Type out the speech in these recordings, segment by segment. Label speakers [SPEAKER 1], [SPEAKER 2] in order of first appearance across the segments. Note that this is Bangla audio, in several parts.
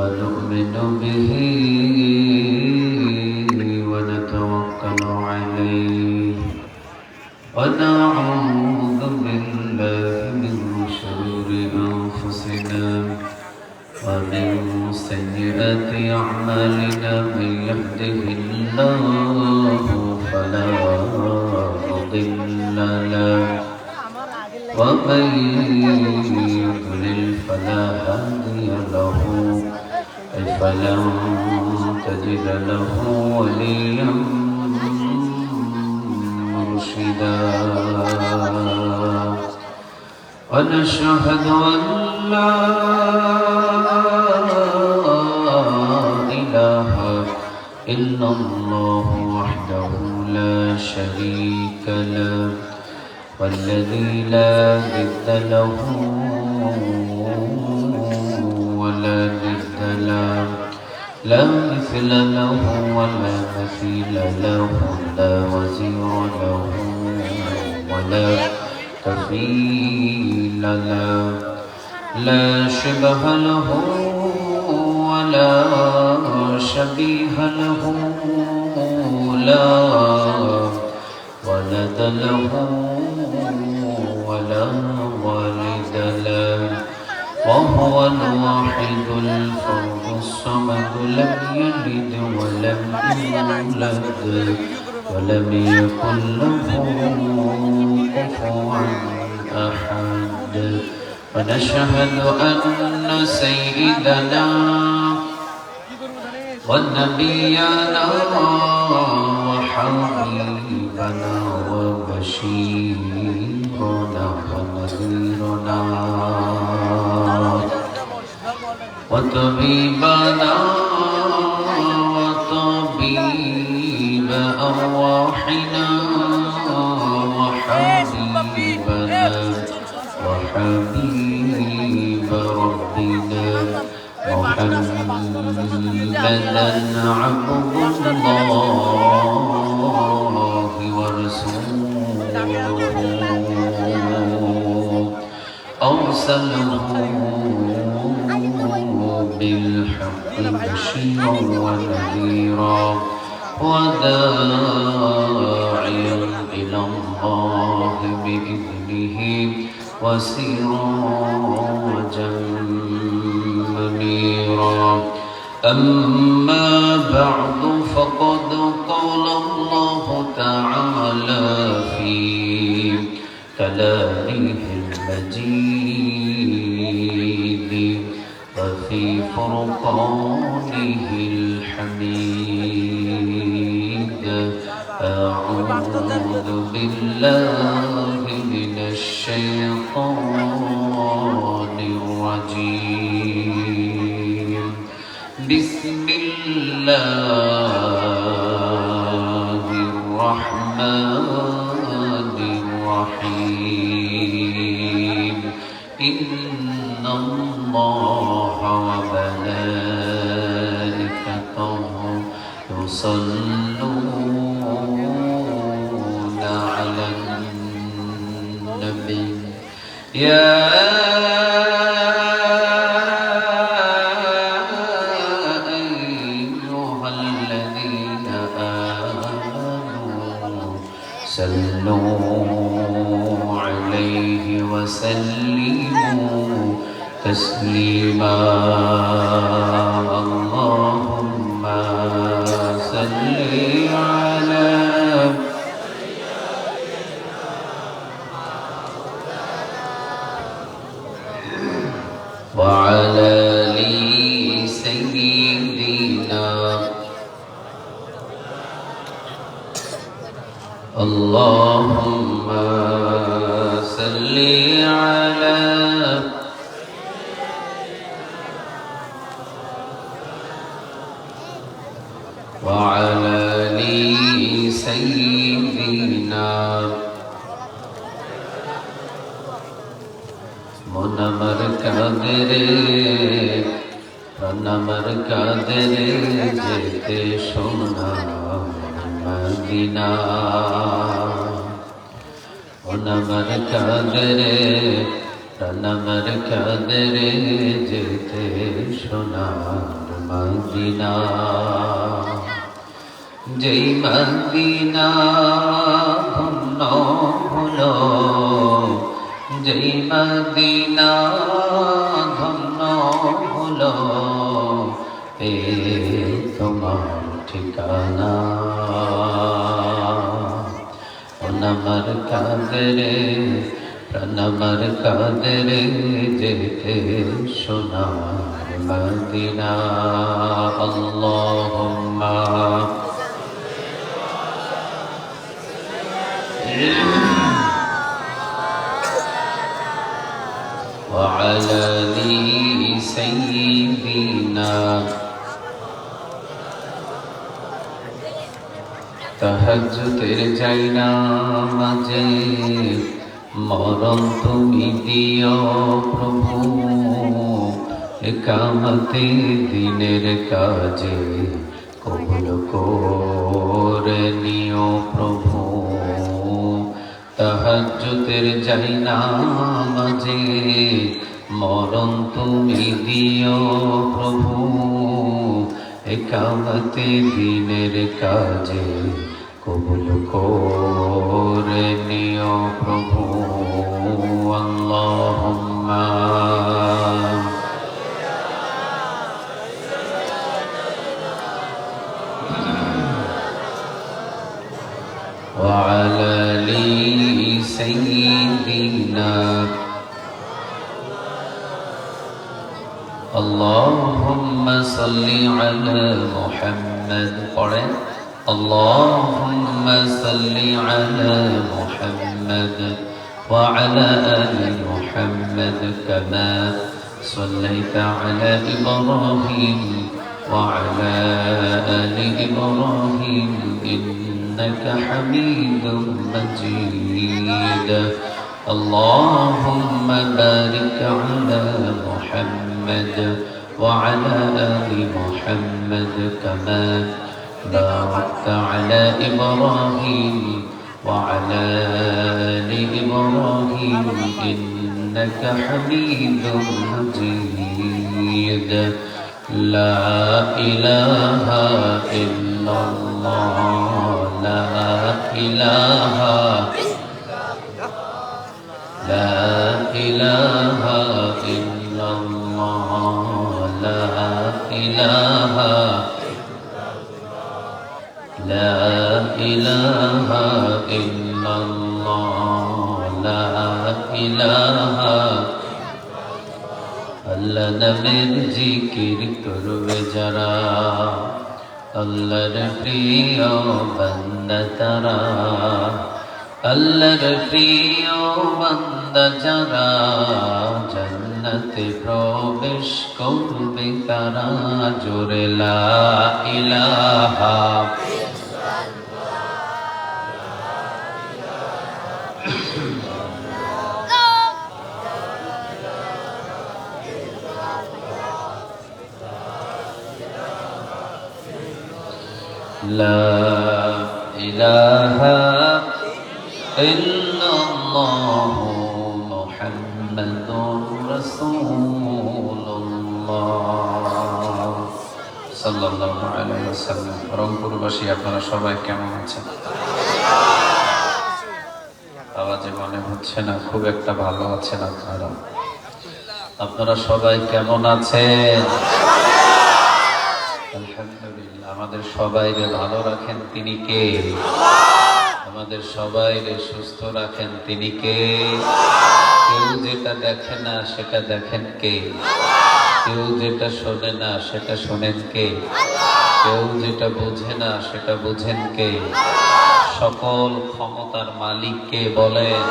[SPEAKER 1] ونؤمن به ونتوكل عليه ونعوذ بالله من شرور أنفسنا ومن سيئات أعمالنا من يهده الله فلا مضل له ومن يضلل فلا هادي له فلن تجد له وليا مرشدا ونشهد أن لا إله إلا الله وحده لا شريك له والذي لا ضد له ولا ضد له لا مثل له ولا مثيل له لا وزير له ولا كفيل له لا شبه له ولا شبيه له لا ولد له ولا والد له وهو الواحد الفرد الصمد لم يلد ولم يولد ولم يكن له كفوا أحد ونشهد أن سيدنا ونبينا وحبيبنا وبشيرنا ونذيرنا وطبيبنا وطبيب أرواحنا وحبيبنا وحبيب ربنا محمدا عبد الله ورسوله أرسله بالحق بشيرا ونذيرا وداعيا إلى الله بإذنه وسراجا منيرا أما بعد فقد قال الله تعالى في كلامه المجيد وفي فرقانه الحميد أعوذ بالله من الشيطان الرجيم بسم الله الرحمن الرحيم إن الله وملائكته يصلون على النبي يا أيها الذين آمنوا صلوا عليه وسلموا تسليما اللهم صل على وعلى آل سيدنا اللهم صل على وعلى آل سيدنا منمر কাদেরে যেতে সোনা মদিনা আমার কাদেরে প্রাণ আমার কাঁদে রে যেতে সোনার মদিনা। যেই মদিনা ধন্য হলো, যেই মদিনা ধন্য হলো, এ তোমার ঠিকানা। প্রাণ আমার কাঁদে রে, প্রাণ আমার কাঁদে রে যেতে সোনার মদিনা। আল্লাহুম্মা وعلى آل سيدنا তাহাজ্জুদের যাইনা মাঝে মরণ তুমি দিও প্রভু, একামতে দিনের কাজে কবুল করে নিও প্রভু। তাহাজ্জুদের যাইনা মাঝে মরণ তুমি দিও প্রভু, একামতে দিনের কাজে কবুল করে নিও প্রভু। আল্লাহুম্মা وعلى آل سيدنا اللهم صل على محمد قرن اللهم صل على محمد وعلى آل محمد كما صليت على إبراهيم وعلى آل إبراهيم إنك حميد مجيد. اللهم بارك على محمد وعلى آل محمد كما باركت على إبراهيم وعلى آل إبراهيم إنك حميد مجيد. لا إله إلا الله لا إله لا إله إلا الله لا إله لا إله إلا الله لا إله আল্লাহ নামের জিকির করবে যারা, আল্লাহর প্রিয় বান্দা তারা, আল্লাহর প্রিয় বান্দা যারা, জান্নাতে প্রবেশ করবে তারা। জোরে লা ইলাহা لا إله إلا الله محمد رسول الله صلى الله عليه وسلم. রংপুরবাসী আপনারা সবাই কেমন আছেন? আওয়াজে মনে হচ্ছে না খুব একটা ভালো আছেন আপনারা। আপনারা সবাই কেমন আছেন? আলহামদুলিল্লাহ। আমাদের সবাইকে ভালো রাখেন তিনি কে? আমাদের সবাইকে সুস্থ রাখেন তিনি কে? কেউ যেটা দেখে না সেটা দেখেন কে? কেউ যেটা শোনে না সেটা শোনেন কে? কেউ যেটা বোঝে না সেটা বুঝেন কে? সকল ক্ষমতার মালিক কে বলেন?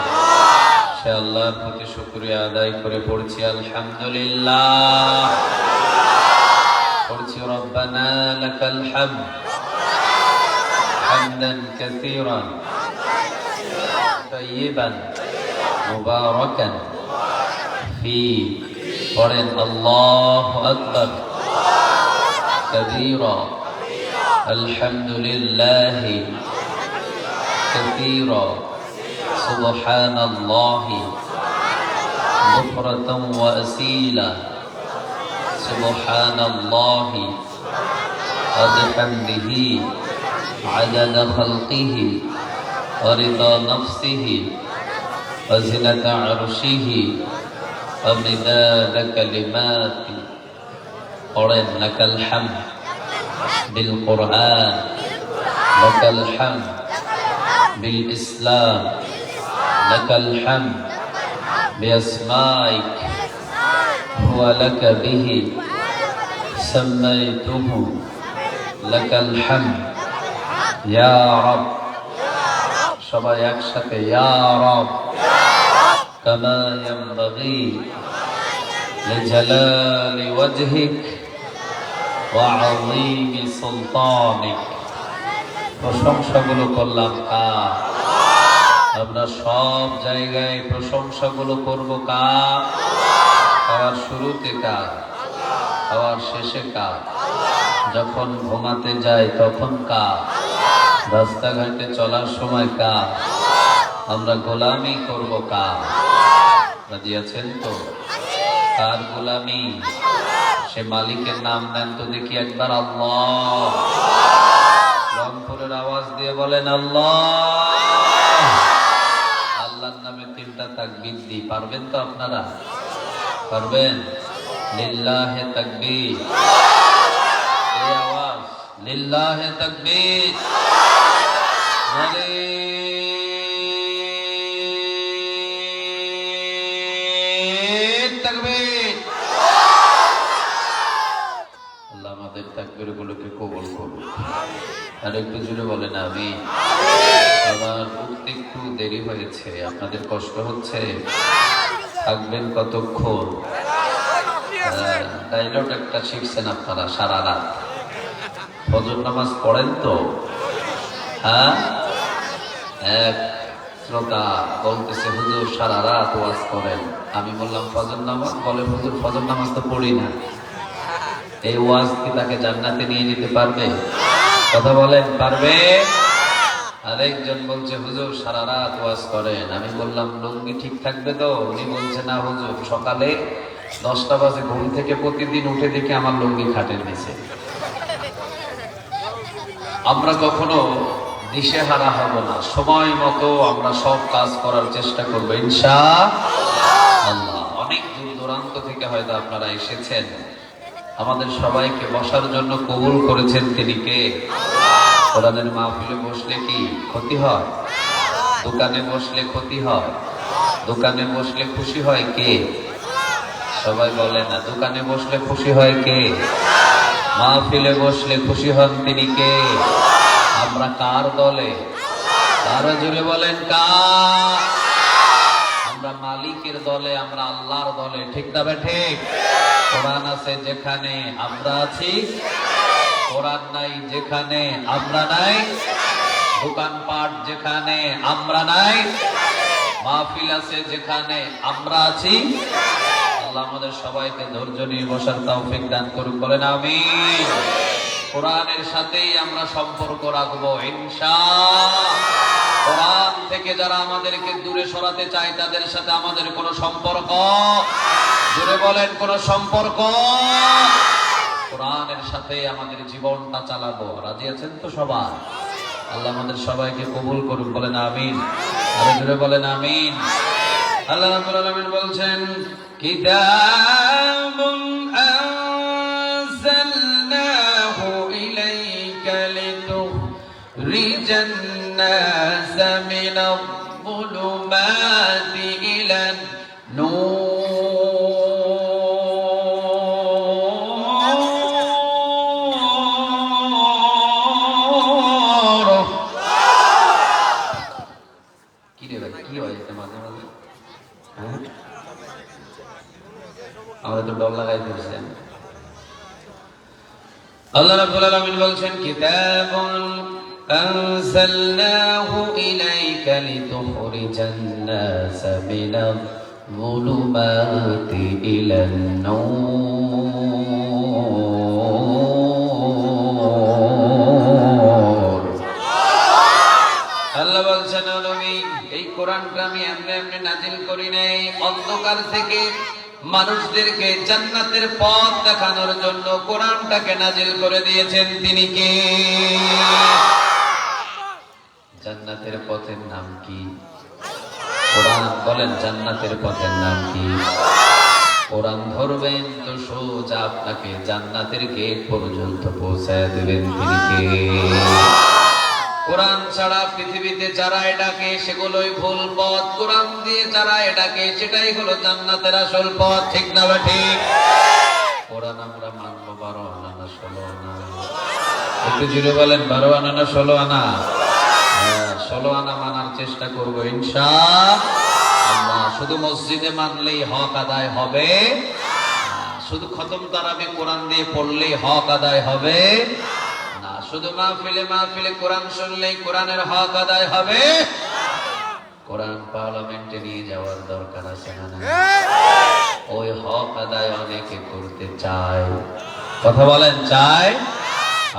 [SPEAKER 1] সে আল্লাহর প্রতি শুকরিয়া আদায় করে পড়ছি আলহামদুলিল্লাহ। পড়ছি রব্বানা লাকাল হামদ হামদান কাসীরান তাইয়িবান মুবারাকান ফি। পড়েন আল্লাহু আকবার কাবীরা আলহামদুলিল্লাহি কাসীরা সুবহানাল্লাহি بكرة وأصيلا سبحان الله وبحمده عدد خلقه ورضا نفسه وزنة عرشه ومداد كلماته قرن لك الحمد بالقرآن لك الحمد بالإسلام لك الحمد بأسمائك هو لك به سميته لك الحمد يا رب সবাই একসাথে ইয়া রব كما ينبغي لجلال وجهك وعظيم سلطانك প্রশংসাগুলো করলাম কার? আমরা সব জায়গায় প্রশংসাগুলো করব কার? খাওয়ার শুরুতে কার? খাওয়ার শেষে কার? যখন ঘুমাতে যাই তখন কার? রাস্তাঘাটে চলার সময় কার? আমরা গোলামি করব কার? রাজি আছেন তো? কার গোলামি? সে মালিকের নাম দেন তো দেখি একবার। আল্লাহ। রংপুরের আওয়াজ দিয়ে বলেন আল্লাহ। আল্লাহর নামে 3টা তাকবীর দিই, পারবেন তো আপনারা? পারবেন? লিল্লাহে তাকবীর। এই আওয়াজ লিল্লাহে তাকবীর। তাকবীর। আল্লাহ আমাদের তাকবীরগুলোকে কবুল করুন। আর একটু জোরে বলেন আমিন। আমার উঠতে একটু দেরি হয়েছে, আপনাদের কষ্ট হচ্ছে? থাকবেন কতক্ষণ? ডায়লগ একটা শিখছেন আপনারা সারা রাত? ফজর নামাজ পড়েন তো? হ্যাঁ, এক শ্রোতা বলতেছে হুজুর সারা রাত ওয়াজ করেন। আমি বললাম ফজর নামাজ? বলে হুজুর ফজর নামাজ তো পড়ি না। এই ওয়াজ কি তাকে জান্নাতে নিয়ে যেতে পারবে? কথা বলেন, পারবে? আরেকজন বলছে হুজুর সারা রাত ওয়াজ করেন। আমি বললাম লুঙ্গি ঠিক থাকবে তো? উনি বলছে না হুজুর, সকালে 10টা বাজে ঘুম থেকে প্রতিদিন উঠে দেখে আমার লুঙ্গি খাটের নিচে। আমরা কখনো দিশেহারা হব না, সময় মতো আমরা সব কাজ করার চেষ্টা করবো ইনশাআল্লাহ। অনেক দূর দূরান্ত থেকে হয়তো আপনারা এসেছেন, আমাদের সবাইকে বসার জন্য কবুল করেছেন তিনি কে? কোরআনের মাহফিলে বসলে কি ক্ষতি হয়? দোকানে বসলে ক্ষতি হয়? দোকানে বসলে খুশি হয় কে? সবাই বলে না। দোকানে বসলে খুশি হয় কে? মাহফিলে বসলে খুশি হন তিনি কে? আমরা কার দলে? তারা জুড়ে বলেন কার? আমরা মালিকের দলে, আমরা আল্লাহর দলে। ঠিক না ঠিক? কোরআন আছে যেখানে আমরা আছি, কোরআন নাই যেখানে আমরা নাই, দোকানপাট যেখানে আমরা নাই, মাহফিল আছে যেখানে আমরা আছি। আল্লাহ আমাদের সবাইকে ধৈর্য নিয়ে বসার তৌফিক দান করুন, বলেন আমিন। কোরআনের সাথেই আমরা সম্পর্ক রাখবো ইনশাআল্লাহ। কোরআন থেকে যারা আমাদেরকে দূরে সরাতে চায় তাদের সাথে আমাদের কোনো সম্পর্ক, জোরে বলেন কোনো সম্পর্ক। কোরআনের সাথে আমাদের জীবনটা চালাবো। রাজি আছেন তো সবাই? আল্লাহ আমাদের সবাইকে কবুল করুন, বলেন আমিন। আরো জোরে বলেন আমিন। আল্লাহ রাব্বুল আলামিন বলছেন কিতাবুন আনজালনাহু ইলাইকা লিতুখরিজান নাসা মিনায-যুলুমাতি ইলান-নূর। আমাদের তো ডর লাগাই দিয়েছেন। আল্লাহ রাব্বুল আলামিন বলছেন কিতাবুন আনজালনাহু ইলাইকা লিতুখরিজান নাসা মিনায-যুলুমাতি ইলান-নূর। আল্লাহ বলছেন নবী এই কোরআন কোরআনটা আমি এমনি এমনি নাজিল করি নাই, অন্ধকার থেকে মানুষদেরকে জান্নাতের পথ দেখানোর জন্য কোরআনটাকে নাজিল করে দিয়েছেন। তিনি কে? জান্নাতের পথের নাম কি? কোরআন। বলেন জান্নাতের পথের নাম কি? কোরআন ধরবেন তো সোজা আপনাকে জান্নাতের গেট পর্যন্ত পৌঁছায় দেবেন। তিনি কে? কোরআন ছাড়া পৃথিবীতে যারা এটাকে সেগুলোই ভুল পথ, কোরআন দিয়ে যারা এটাকে সেটাই হলো জান্নাতের আসল পথ। ঠিক না বা ঠিক? কোরআন আমরা মানবো 12 আনা না 16 আনা? একটু জুড়ে বলেন 12 আনা না 16 আনা? 16 আনা মানার চেষ্টা করবো ইনশাআল্লাহ। শুধু মসজিদে মানলেই হক আদায় হবে, শুধু খতম তারাবি কোরআন দিয়ে পড়লেই হক আদায় হবে না, শুধু মাহফিলে কোরআন শুনলেই কোরআনের হক আদায় হবে। কোরআন পার্লামেন্টে নিয়ে যাওয়ার দরকার আছে না? ওই হক আদায় অনেকে করতে চায়। কথা বলেন চায়?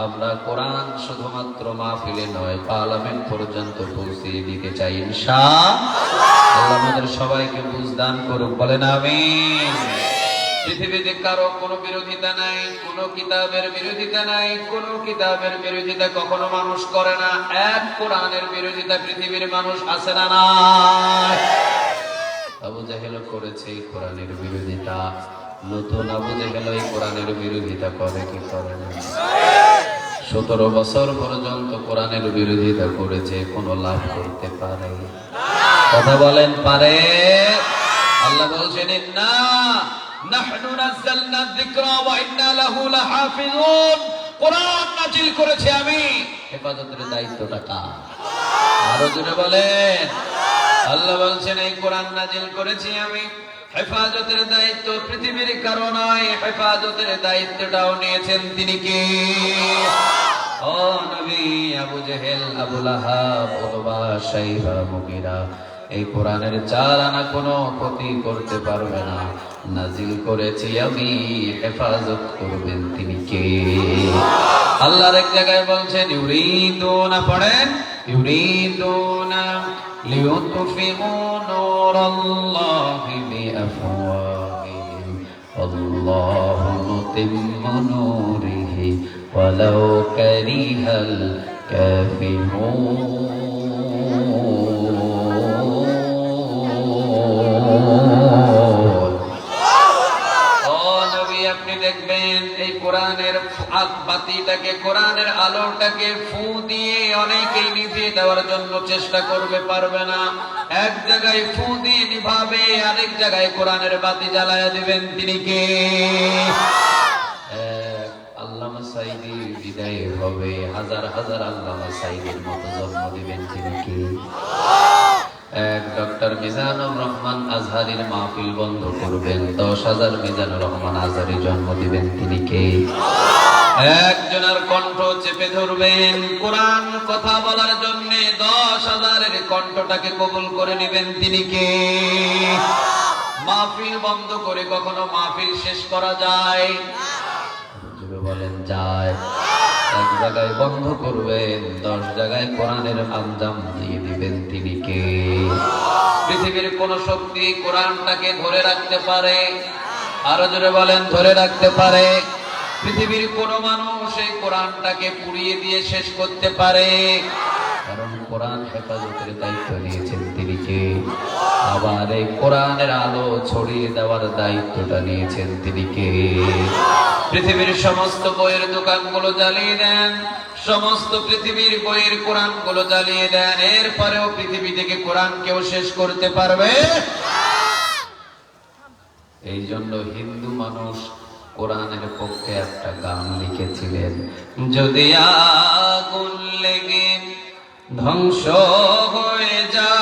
[SPEAKER 1] আমরা কোরআন শুধুমাত্র মাহফিলে নয় পার্লামেন্ট পর্যন্ত পৌঁছে দিতে চাই ইনশাআল্লাহ। আমাদের সবাইকে বুঝদান করুক, বলেন আমিন। পৃথিবীতে কারো কোনো বিরোধিতা নাই, কোনো কিতাবের বিরোধিতা নাই, কোনো কিতাবের বিরোধিতা কখনো মানুষ করে না। এক কোরআনের বিরোধিতা পৃথিবীর মানুষ আছে না নাই? আবু জাহেল করেছে এই কোরআনের বিরোধিতা, নতুন আবু জাহেল এই কোরআনের বিরোধিতা করে কি করে না? 17 বছর পর্যন্ত কোরআনের বিরোধিতা করেছে, কোনো লাভ করতে পারে? কথা বলেন পারে? আল্লাহ বলছেন ইন্না নাহনু নাযালনা যিকরা ওয়া ইন্না লাহু লাহাফিজুন। কোরআন নাজিল করেছি আমি, হেফাজতের দায়িত্বটা কার? আরো জোরে বলেন। আল্লাহ বলছেন এই কোরআন নাজিল করেছি আমি, হেফাজতের দায়িত্ব পৃথিবীর কারো নয়, হেফাজতের দায়িত্বটাও নিয়েছেন তিনি কে? ও নবী, আবু জেহেল, আবু লাহাব, উতবা, শাইবা, মুগীরা এই কোরআনের 4 আনা কোনো ক্ষতি করতে পারবে না। নাজিল করেছি আমি, হেফাজত করবেন তিনি কে? আল্লাহর এক জায়গায় বলছেন ইউরিদুনা, পড়েন ইউরিদুনা লিইউতফিউ নূরাল্লাহি বিআফওয়াহিহিম আল্লাহু মুতিম্মু নূরিহি ওয়ালাউ কারিহাল কাফিরুন। দেখবেন এই কোরআনের বাতিটাকে, কোরআনের আলোটাকে ফু দিয়ে অনেকেই নিভিয়ে দেওয়ার জন্য চেষ্টা করবে, পারবে না। এক জায়গায় ফু দিয়ে নিভাবে, আরেক জায়গায় কোরআনের বাতি জ্বালায়া দিবেন তিনি কে? আল্লামা সাঈদী বিদায় হবে, হাজার হাজার আল্লামা সাঈদীর মতো জন্ম দিবেন তিনি কে? এক ডক্টর মিজানুর রহমান আজহারির মাহফিল বন্ধ করবেন, 10,000 মিজানুর রহমান আজহারি জন্ম দিবেন তিনি কে? একজনের কণ্ঠ চেপে ধরবেন, কোরআন কথা বলার জন্য 10,000-এর কণ্ঠটাকে কবুল করে নেবেন তিনি কে? মাহফিল বন্ধ করে কখনো মাহফিল শেষ করা যায়? বলেন যায়? এক জায়গায় বন্ধ করবেন, 10 জায়গায় কোরআনের আঞ্জাম দিয়ে দিবেন তিনি কে? পৃথিবীর কোন শক্তি কোরআনটাকে ধরে রাখতে পারে? আরো জোরে বলেন ধরে রাখতে পারে? পৃথিবীর কোন মানুষ এই কোরআনটাকে পুড়িয়ে দিয়ে শেষ করতে পারে? কারণ কোরআন হেফাজতের দায়িত্ব নিয়েছেন তিনি কে? আবার এই কোরআনের আলো ছড়িয়ে দেওয়ার দায়িত্বটা নিয়েছেন তিনি কে? পৃথিবীর সমস্ত বইয়ের দোকানগুলো জ্বালিয়ে দেন, সমস্ত পৃথিবীর বইয়ের কোরআনগুলো জ্বালিয়ে দেন, এরপরেও পৃথিবী থেকে কোরআন কেউ শেষ করতে পারবে? এই জন্য হিন্দু মানুষ কোরআনের পক্ষে একটা গান লিখেছিলেন, যদি আগুন লেগে ধ্বংস হয়ে যায়,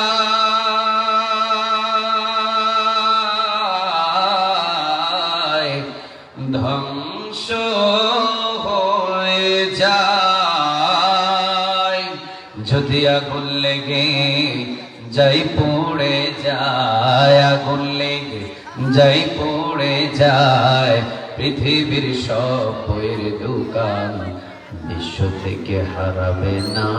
[SPEAKER 1] ধ্বংস হয়ে যায়, যদি আগুন লেগে যাই পড়ে যায়, আগুন লেগে যাই পড়ে যায়, পৃথিবীর সব বইয়ের দোকান বিশ্ব থেকে হারাবে না,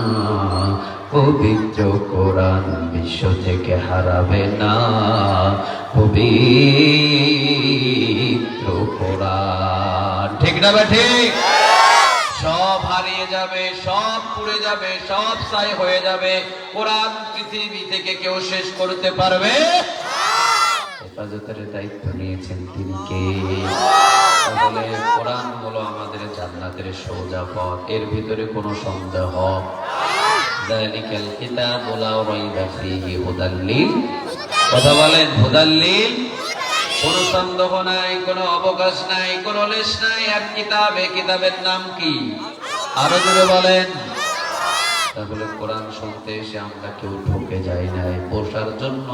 [SPEAKER 1] পবিত্র কোরআন বিশ্ব থেকে হারাবে না, পবিত্র কোরআন। ঠিক না বা ঠিক? সব হারিয়ে যাবে, সব পুড়ে যাবে, সব ছাই হয়ে যাবে, কোরআন পৃথিবী থেকে কেউ শেষ করতে পারবে। হেফাজতের দায়িত্ব নিয়েছেন তিনি কে? তাহলে কোরআন হলো আমাদের জান্নাতের সোজা পথ, এর ভিতরে কোনো সন্দেহ। যালিকাল কিতাবু লা রাইবা ফীহি হুদাল লিল, কথা বলেন, হুদাল লিল, কোনো সন্দেহ নাই, কোনো অবকাশ নাই, কোনো লেশ নাই। এক কিতাবে, কিতাবের নাম কি? আরো জোরে বলেন। তাহলে কোরআন শুনতে এসে আমরা কেউ ঠকে যাই নাই, বসার জন্য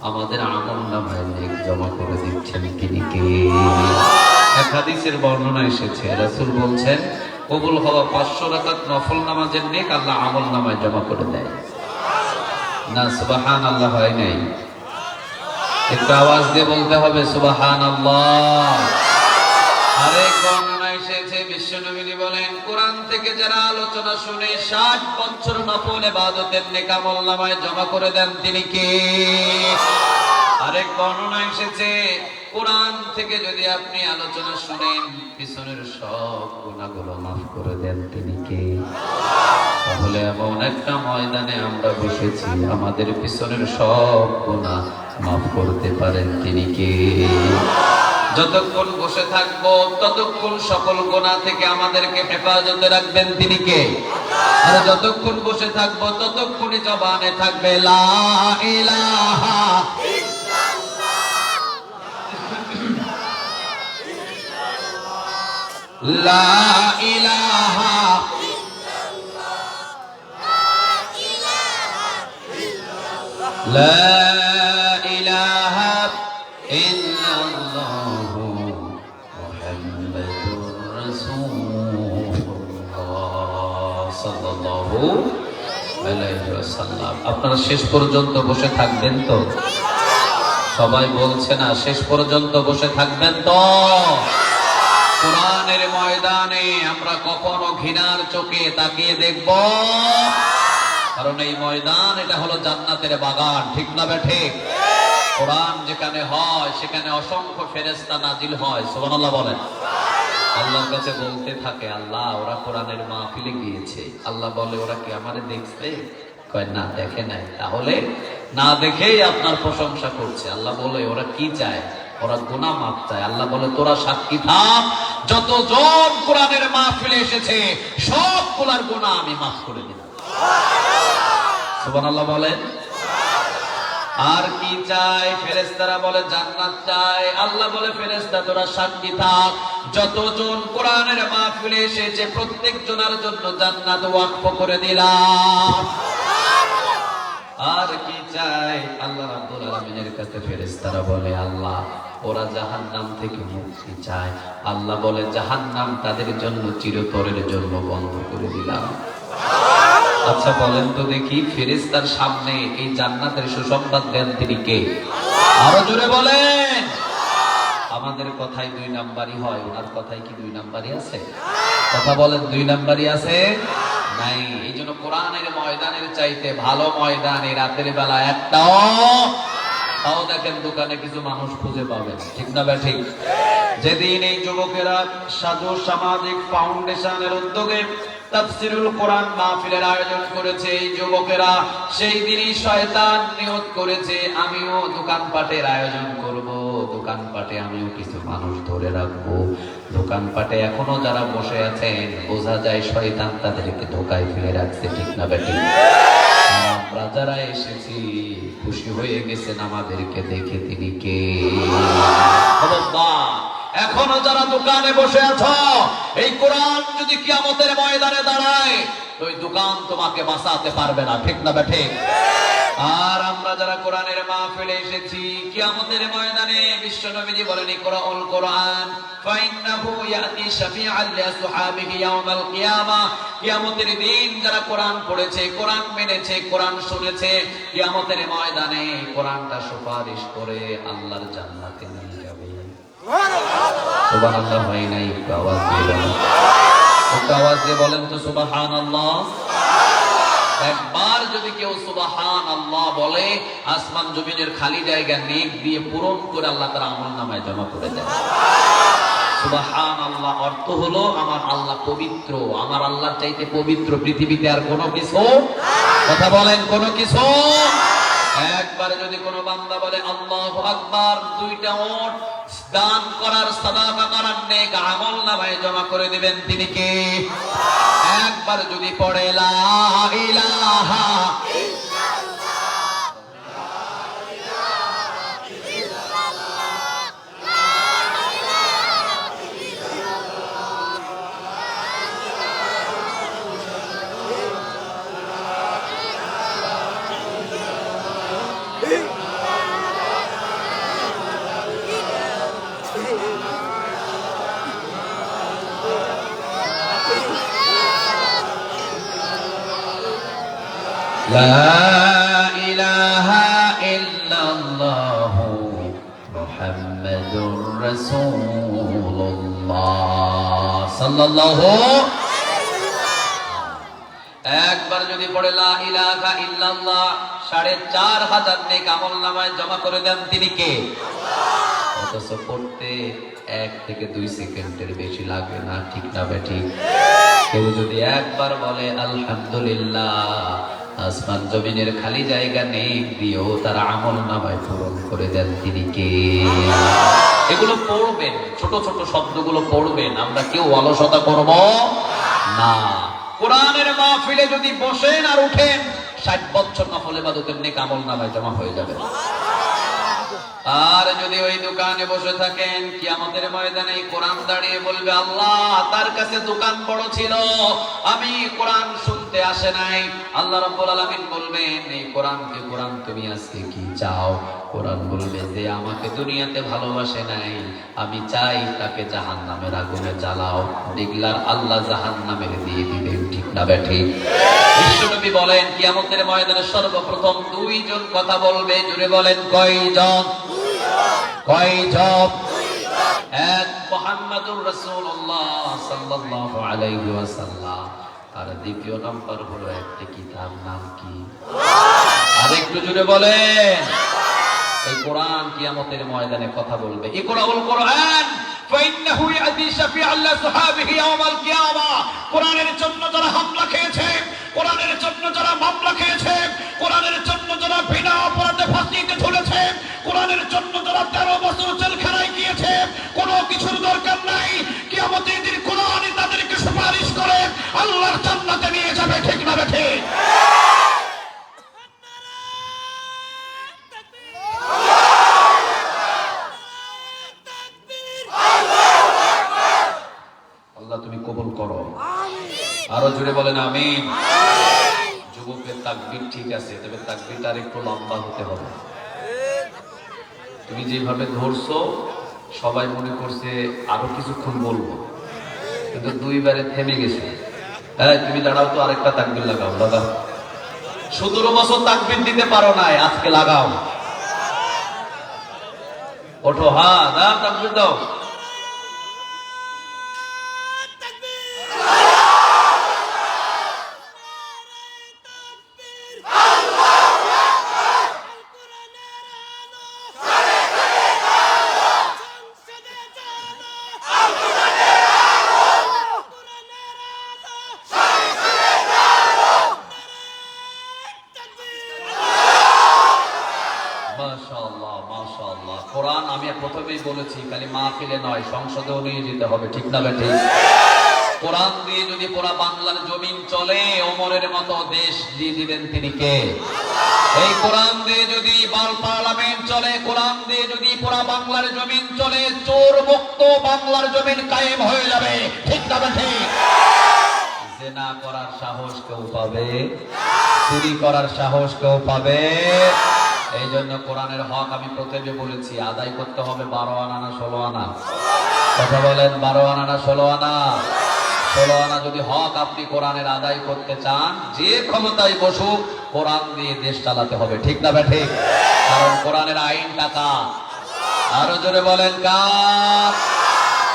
[SPEAKER 1] আমাদের আমলনামায় নেক জমা করে দিচ্ছেন তিনি কে? এক হাদিসের বর্ণনা এসেছে, রাসূল বলছেন কবুল হওয়া 500 রাকাত নফল নামাজের নেক আল্লাহ আমলনামায় জমা করে দেয়। না সুবহানাল্লাহ হয় নাই? একটু আওয়াজ দিয়ে বলতে হবে সুবহানাল্লাহ। আরেক বর্ণনা এসেছে, বিশ্বনবী বলেন কোরআন থেকে যারা আলোচনা শুনে 60 বছর নফল ইবাদতের নেক আমলনামায় জমা করে দেন তিনি কে? আরেক বর্ণনা এসেছে কোরআন থেকে যদি আপনি আলোচনা শুনেন পিছনের সব গুনাহগুলো মাফ করে দেন তিনি কে? তাহলে এমন একটা ময়দানে আমরা বসেছি, আমাদের পিছনের সব গুনাহ মাফ করতে পারেন তিনি কে? যতক্ষণ বসে থাকবো ততক্ষণ সকল গুনাহ থেকে আমাদেরকে হেফাজতে রাখবেন তিনি কে? আর যতক্ষণ বসে থাকবো ততক্ষণই জবানে থাকবে লা ইলাহা লা ইলাহা লা ইলাহা ইল্লাল্লাহু মুহাম্মাদুর রাসূলুল্লাহ সাল্লাল্লাহু আলাইহি ওয়াসাল্লাম। আপনারা শেষ পর্যন্ত বসে থাকবেন তো? সবাই বলছে না শেষ পর্যন্ত বসে থাকবেন তো? কোরআনের ময়দানে আমরা কখনো ঘৃণার চোখে তাকিয়ে দেখব? কারণ এই ময়দান এটা হলো জান্নাতের বাগান। ঠিক না ঠিক? কোরআন যেখানে হয় সেখানে অসংখ্য ফেরেশতা নাজিল হয়। সুবহানাল্লাহ বলেন। আল্লাহর কাছে বলতে থাকে আল্লাহ ওরা কোরআনের মাহফিলে গিয়েছে। আল্লাহ বলে ওরা কি আমারে দেখছে? কয় না দেখে নাই। তাহলে না দেখেই আপনার প্রশংসা করছে। আল্লাহ বলে ওরা কি চায়? ওরা গুনাহ মাফ চায়। আল্লাহ বলে তোরা সাক্ষী থাক, যতজন কোরআনের মাহফিলে এসেছে সবগুলার গুনাহ আমি মাফ করে দিলাম। সুবহানাল্লাহ বলেন। আর কি চাই? ফেরেশতারা বলে জান্নাত চাই। আল্লাহ বলে ফেরেশতা তোরা সাক্ষী থাক, যতজন কোরআনের মাহফিলে এসেছে প্রত্যেকজনের জন্য জান্নাত ওয়াকফ করে দিলাম। আর কি চাই? আল্লাহ রাব্বুল আলামিনের কাছে ফেরেশতারা বলে আল্লাহ ওরা জাহান্নাম থেকে মুক্তি চায়। আল্লাহ বলে জাহান্নাম তাদের জন্য চিরতরের জন্য বন্ধ করে দিলাম। আচ্ছা বলেন তো দেখি, ফেরেশতার সামনে এই জান্নাতের সুসংবাদ দেন তিনি কে? আরো জোরে বলেন। আমাদের কথাই 2 নাম্বারই হয়, ওনার কথাই কি 2 নাম্বারই আছে? কথা বলেন 2 নাম্বারই আছে? নাই। এই জন্য কোরআনের ময়দানের চাইতে ভালো ময়দান এই রাতের বেলা একটাও তাও দেখেন দোকানে কিছু মানুষ খুঁজে পাবেন। ঠিক না বা ঠিক? যেদিন এই যুবকেরা সাধু সামাজিক ফাউন্ডেশনের উদ্যোগে তাফসীরুল কোরআন মাহফিলের আয়োজন করেছে এই যুবকেরা, সেই দিনই শয়তান নিয়ত করেছে আমিও দোকানপাটের আয়োজন করব, দোকানপাটে আমিও কিছু মানুষ ধরে রাখবো। দোকানপাটে এখনো যারা বসে আছেন বোঝা যায় শয়তান তাদেরকে ধোকায় ফেলে রাখছে। ঠিক না বেটি? আমরা যারা এসেছি খুশি হয়ে গেছেন আমাদেরকে দেখে তিনি কে? এখনো যারা দোকানে বসে আছো, এই কোরআন যদি কিয়ামতের ময়দানে দাঁড়ায় ওই দোকান তোমাকে বাঁচাতে পারবে না। ঠিক না বেঠে? আর আমরা যারা কোরআনের মাহফিলে এসেছি কিয়ামতের ময়দানে বিশ্বনবীজি বলেন ইকরাউল কোরআন ফাইন্নাহু ইয়াতি শাফিআন লিআসহাবিহি ইয়াউমাল কিয়ামাহ। কিয়ামতের দিন যারা কোরআন পড়েছে, কোরআন মেনেছে, কোরআন শুনেছে, কিয়ামতের ময়দানে কোরআনটা সুপারিশ করে আল্লাহর জান্নাতে নিয়ে যাবে। সুবহানাল্লাহ। হয় নাই? একটু আওয়াজ দিয়ে বলেন। একটু আওয়াজ দিয়ে বলেন তো সুবহানাল্লাহ। একবার যদি কেউ সুবহানাল্লাহ বলে, আসমান জমিনের খালি জায়গা নেক দিয়ে পূরণ করে আল্লাহ তার আমলনামায় জমা করে দেয়। সুবহানাল্লাহ অর্থ হলো আমার আল্লাহ পবিত্র, আমার আল্লাহর চাইতে পবিত্র পৃথিবীতে আর কোনো কিছু, কথা বলেন কোনো কিছু। একবার যদি কোনো বান্দা বলে আল্লাহু আকবার, দুইটা ওট দান করার, সাদাকা করার নেক আমলনামায় জমা করে দিবেন, তিনি কে? একবার যদি পড়ে লা ইলাহা লা ইলাহা ইল্লাল্লাহু মুহাম্মাদুর রাসূলুল্লাহ সাল্লাল্লাহু। একবার যদি পড়ে লা ইলাহা ইল্লাল্লাহ, ৪৫০০ নেক আমলনামায় জমা করে দেন, তিনি কে? অথচ পড়তে ১ থেকে ২ সেকেন্ডের বেশি লাগে না, ঠিক না বেঠিক? কেউ যদি একবার বলে আলহামদুলিল্লাহ, আসমান জমিনের খালি জায়গা নেক দিয়েও তার আমলনামায় পূরণ করে দেন, তিনি কে? এগুলো পড়বেন, ছোট ছোট শব্দগুলো পড়বেন, আমরা কেউ অলসতা করব না। কোরআনের মাহফিলে যদি বসেন আর উঠেন, ৬০ বছর নফল ইবাদতের নেক আমলনামায় জমা হয়ে যাবে। আর যদি ওই দোকানে বসে থাকেন, কিয়ামতের ময়দানে কোরআন দাঁড়িয়ে বলবে, আল্লাহ তার কাছে দোকান বড় ছিল, আমি কোরআন শুনতে আসে নাই। আল্লাহ রাব্বুল আলামিন বলবেন, এই কোরআনকে, কোরআন তুমি আজকে কি চাও? কোরআন বলবে, যে আমাকে দুনিয়াতে ভালোবাসে নাই, আমি চাই তাকে জাহান্নামের আগুনে জ্বালাও। দেখলার আল্লাহ জাহান্নামের দিয়ে দিবেন, ঠিক না বেঠিক? বিশ্বনবী বলেন, কিয়ামতের ময়দানে সর্বপ্রথম ২ জন কথা বলবে, জুড়ে বলেন কয়জন? কয়জন? এক মুহাম্মাদুর রাসূলুল্লাহ সাল্লাল্লাহু আলাইহি ওয়াসাল্লাম, আর দ্বিতীয় নাম্বার হলো একটা কিতাব, নাম কি? আর একটু জুড়ে বলেন। এই কোরআন কিয়ামতের ময়দানে কথা বলবে। ইকরাউল কোরআন ফাইন্নাহু ইয়াতি শাফিআল লিসহাবিহি ইয়াওমাল কিয়ামা। কোরআনের জন্য যারা হামলা খেয়েছে, কোরআনের জন্য যারা মামলা খেয়েছে, কোরআনের জন্য যারা বিনা অপরাধে ফাঁসিতে ঝুলেছে, কোরআনের জন্য যারা ১৩ বছর জেলখানায় গিয়েছে, কোনো কিছুর দরকার নাই, কিয়ামতের দিন কোরআনই তাদেরকে সুপারিশ করে আল্লাহর জান্নাতে নিয়ে যাবে, ঠিক না বেঠিক? তুমি কবুল করো, আরো জোরে বলেন আমিন। যুবকের তাকবীর ঠিক আছে, তবে তাকবীরটা একটু লম্বা হতে হবে। তুমি যেভাবে ধরছো, সবাই মনে করছে আরো কিছুক্ষণ বলবো, কিন্তু ২ বারে থেমে গেছে। হ্যাঁ, তুমি দাঁড়াও তো, আরেকটা তাকবীর লাগাও। দাদা ১৭ বছর তাকবীর দিতে পারো নাই, আজকে লাগাও। ওঠো, হ্যাঁ দাও, তাকবীর দাও। মাশাআল্লাহ, মাশাআল্লাহ। কোরআন আমি প্রথমেই বলেছি, খালি মাহফিলে নয়, সংসদেও নিয়ে যেতে হবে, ঠিক না বেঠিক? কোরআন দিয়ে যদি পুরা বাংলার জমিন চলে, ওমরের মতো দেশ দিয়ে দিবেন, তিনি কে? এই কোরআন দিয়ে যদি পার্লামেন্ট চলে, কোরআন দিয়ে যদি পুরা বাংলার জমিন চলে, চোর মুক্ত বাংলার জমিন কায়েম হয়ে যাবে, ঠিক না বেঠিক? জিনা করার সাহস কেউ পাবে? চুরি করার সাহস কেউ পাবে? এই জন্য কোরআনের হক আমি প্রথমে বলেছি, আদায় করতে হবে ১২ আনা না ১৬ আনা? কথা বলেন, ১২ আনা না ১৬ আনা? ১৬ আনা যদি হক আপনি কোরআনের আদায় করতে চান, যে ক্ষমতায় বসুক, কোরআন দিয়ে দেশ চালাতে হবে, ঠিক না বেঠিক? কারণ কোরআনের আইনটা কার? আরো জোরে বলেন কার?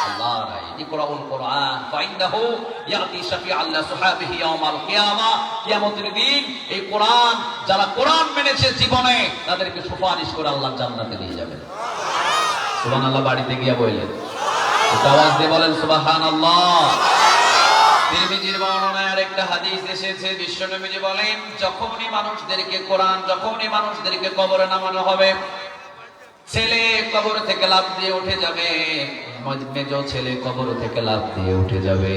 [SPEAKER 1] আল্লাহর আইন। ইকরাউল কুরআন ফাইন্নাহু ইয়াতি শাফিআল লিসহাবিহি ইয়াউমাল কিয়ামা, কিয়ামতের দিন এই কোরআন যারা কোরআন মেনেছে জীবনে তাদেরকে সুপারিশ করে আল্লাহ জান্নাতে নিয়ে যাবেন। সুবহানাল্লাহ। বাড়িতে গিয়া বললেন, আওয়াজ দিয়ে বলেন সুবহানাল্লাহ। তিরমিজির বর্ণনায় আরেকটা হাদিস এসেছে, বিশ্বনবীজি বলেন যখনই মানুষদেরকে কবরে নামানো হবে, ছেলে কবর থেকে লাফ দিয়ে উঠে যাবে, মেজ ছেলে কবর থেকে লাফ দিয়ে উঠে যাবে,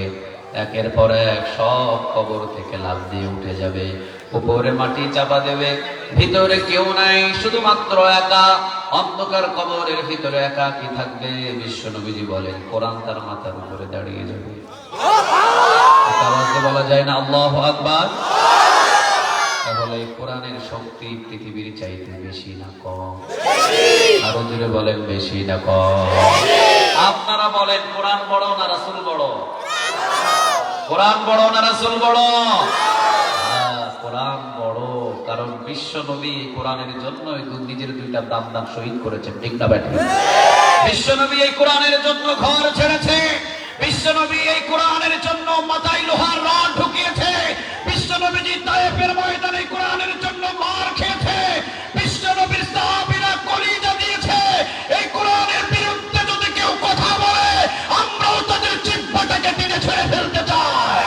[SPEAKER 1] একের পর এক সব কবর থেকে লাফ দিয়ে উঠে যাবে, উপরে মাটি চাপা দেবে, ভিতরে কেউ নাই, শুধুমাত্র একা, অন্ধকার কবরের ভিতরে একা কি থাকবে। বিশ্বনবীজি বলেন কোরআন তার মাথার উপরে দাঁড়িয়ে যাবে। আওয়াজে বলা যায় না আল্লাহু আকবার? তাহলে কোরআনের শক্তি পৃথিবীর চাইতে বেশি না কম? আরো জোরে বলেন বেশি না কম? আপনারা বলেন কোরআন বড় না রাসূল বড়? কোরআন বড় না রাসূল বড়? কোরআন বড়, কারণ বিশ্ব নবী কোরআনের জন্য নিজের দুইটা দাম শহীদ করেছেন, ঠিক না ব্যাঠিক? বিশ্ব নবী এই কোরআনের জন্য ঘর ছেড়েছে, বিশ্ব নবী এই কোরআনের জন্য মাথায় লোহার রড ঢুকিয়েছে, বিশ্ব নবীজি তায়েফের ময়দানে কোরআনের জন্য মার খেয়েছে, বিশ্ব নবীর সাহাবীরা কলিজা দিয়েছে। এই কোরআনের বিরুদ্ধে যদি কেউ কথা বলে আমরাও তাদের জিহ্বাটাকে টেনে ছেড়ে ফেলতে চাই,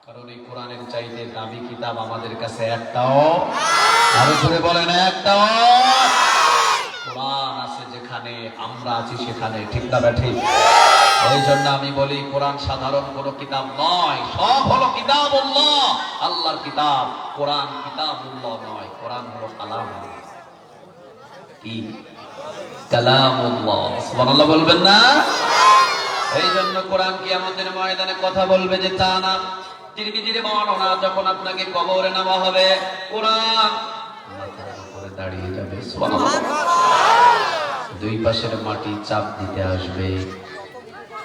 [SPEAKER 1] কারণ এই কোরআনের চাইতে দামি কিতাব আমাদের কাছে একটাও, আরো জোরে বলেন একটাও। কোরআন আছে যেখানে, আমরা আছি সেখানে, ঠিক না ব্যাঠিক? এই জন্য আমি বলি কোরআন সাধারণ কোনো কিতাব নয়, সব হলো কিতাবুল্লাহ, আল্লাহর কিতাব। কোরআন কিতাবুল্লাহ নয়, কোরআন হলো কালামুল্লাহ। কি? কালামুল্লাহ। সুবহানাল্লাহ বলবেন না? এই জন্য কোরআন কিয়ামতের ময়দানে কথা বলবে যে তা না। তিরমিজির বর্ণনা, যখন আপনাকে কবরে নামা হবে কোরআন মাথার উপরে দাঁড়িয়ে যাবে। সুবহানাল্লাহ। দুই পাশের মাটি চাপ দিতে আসবে,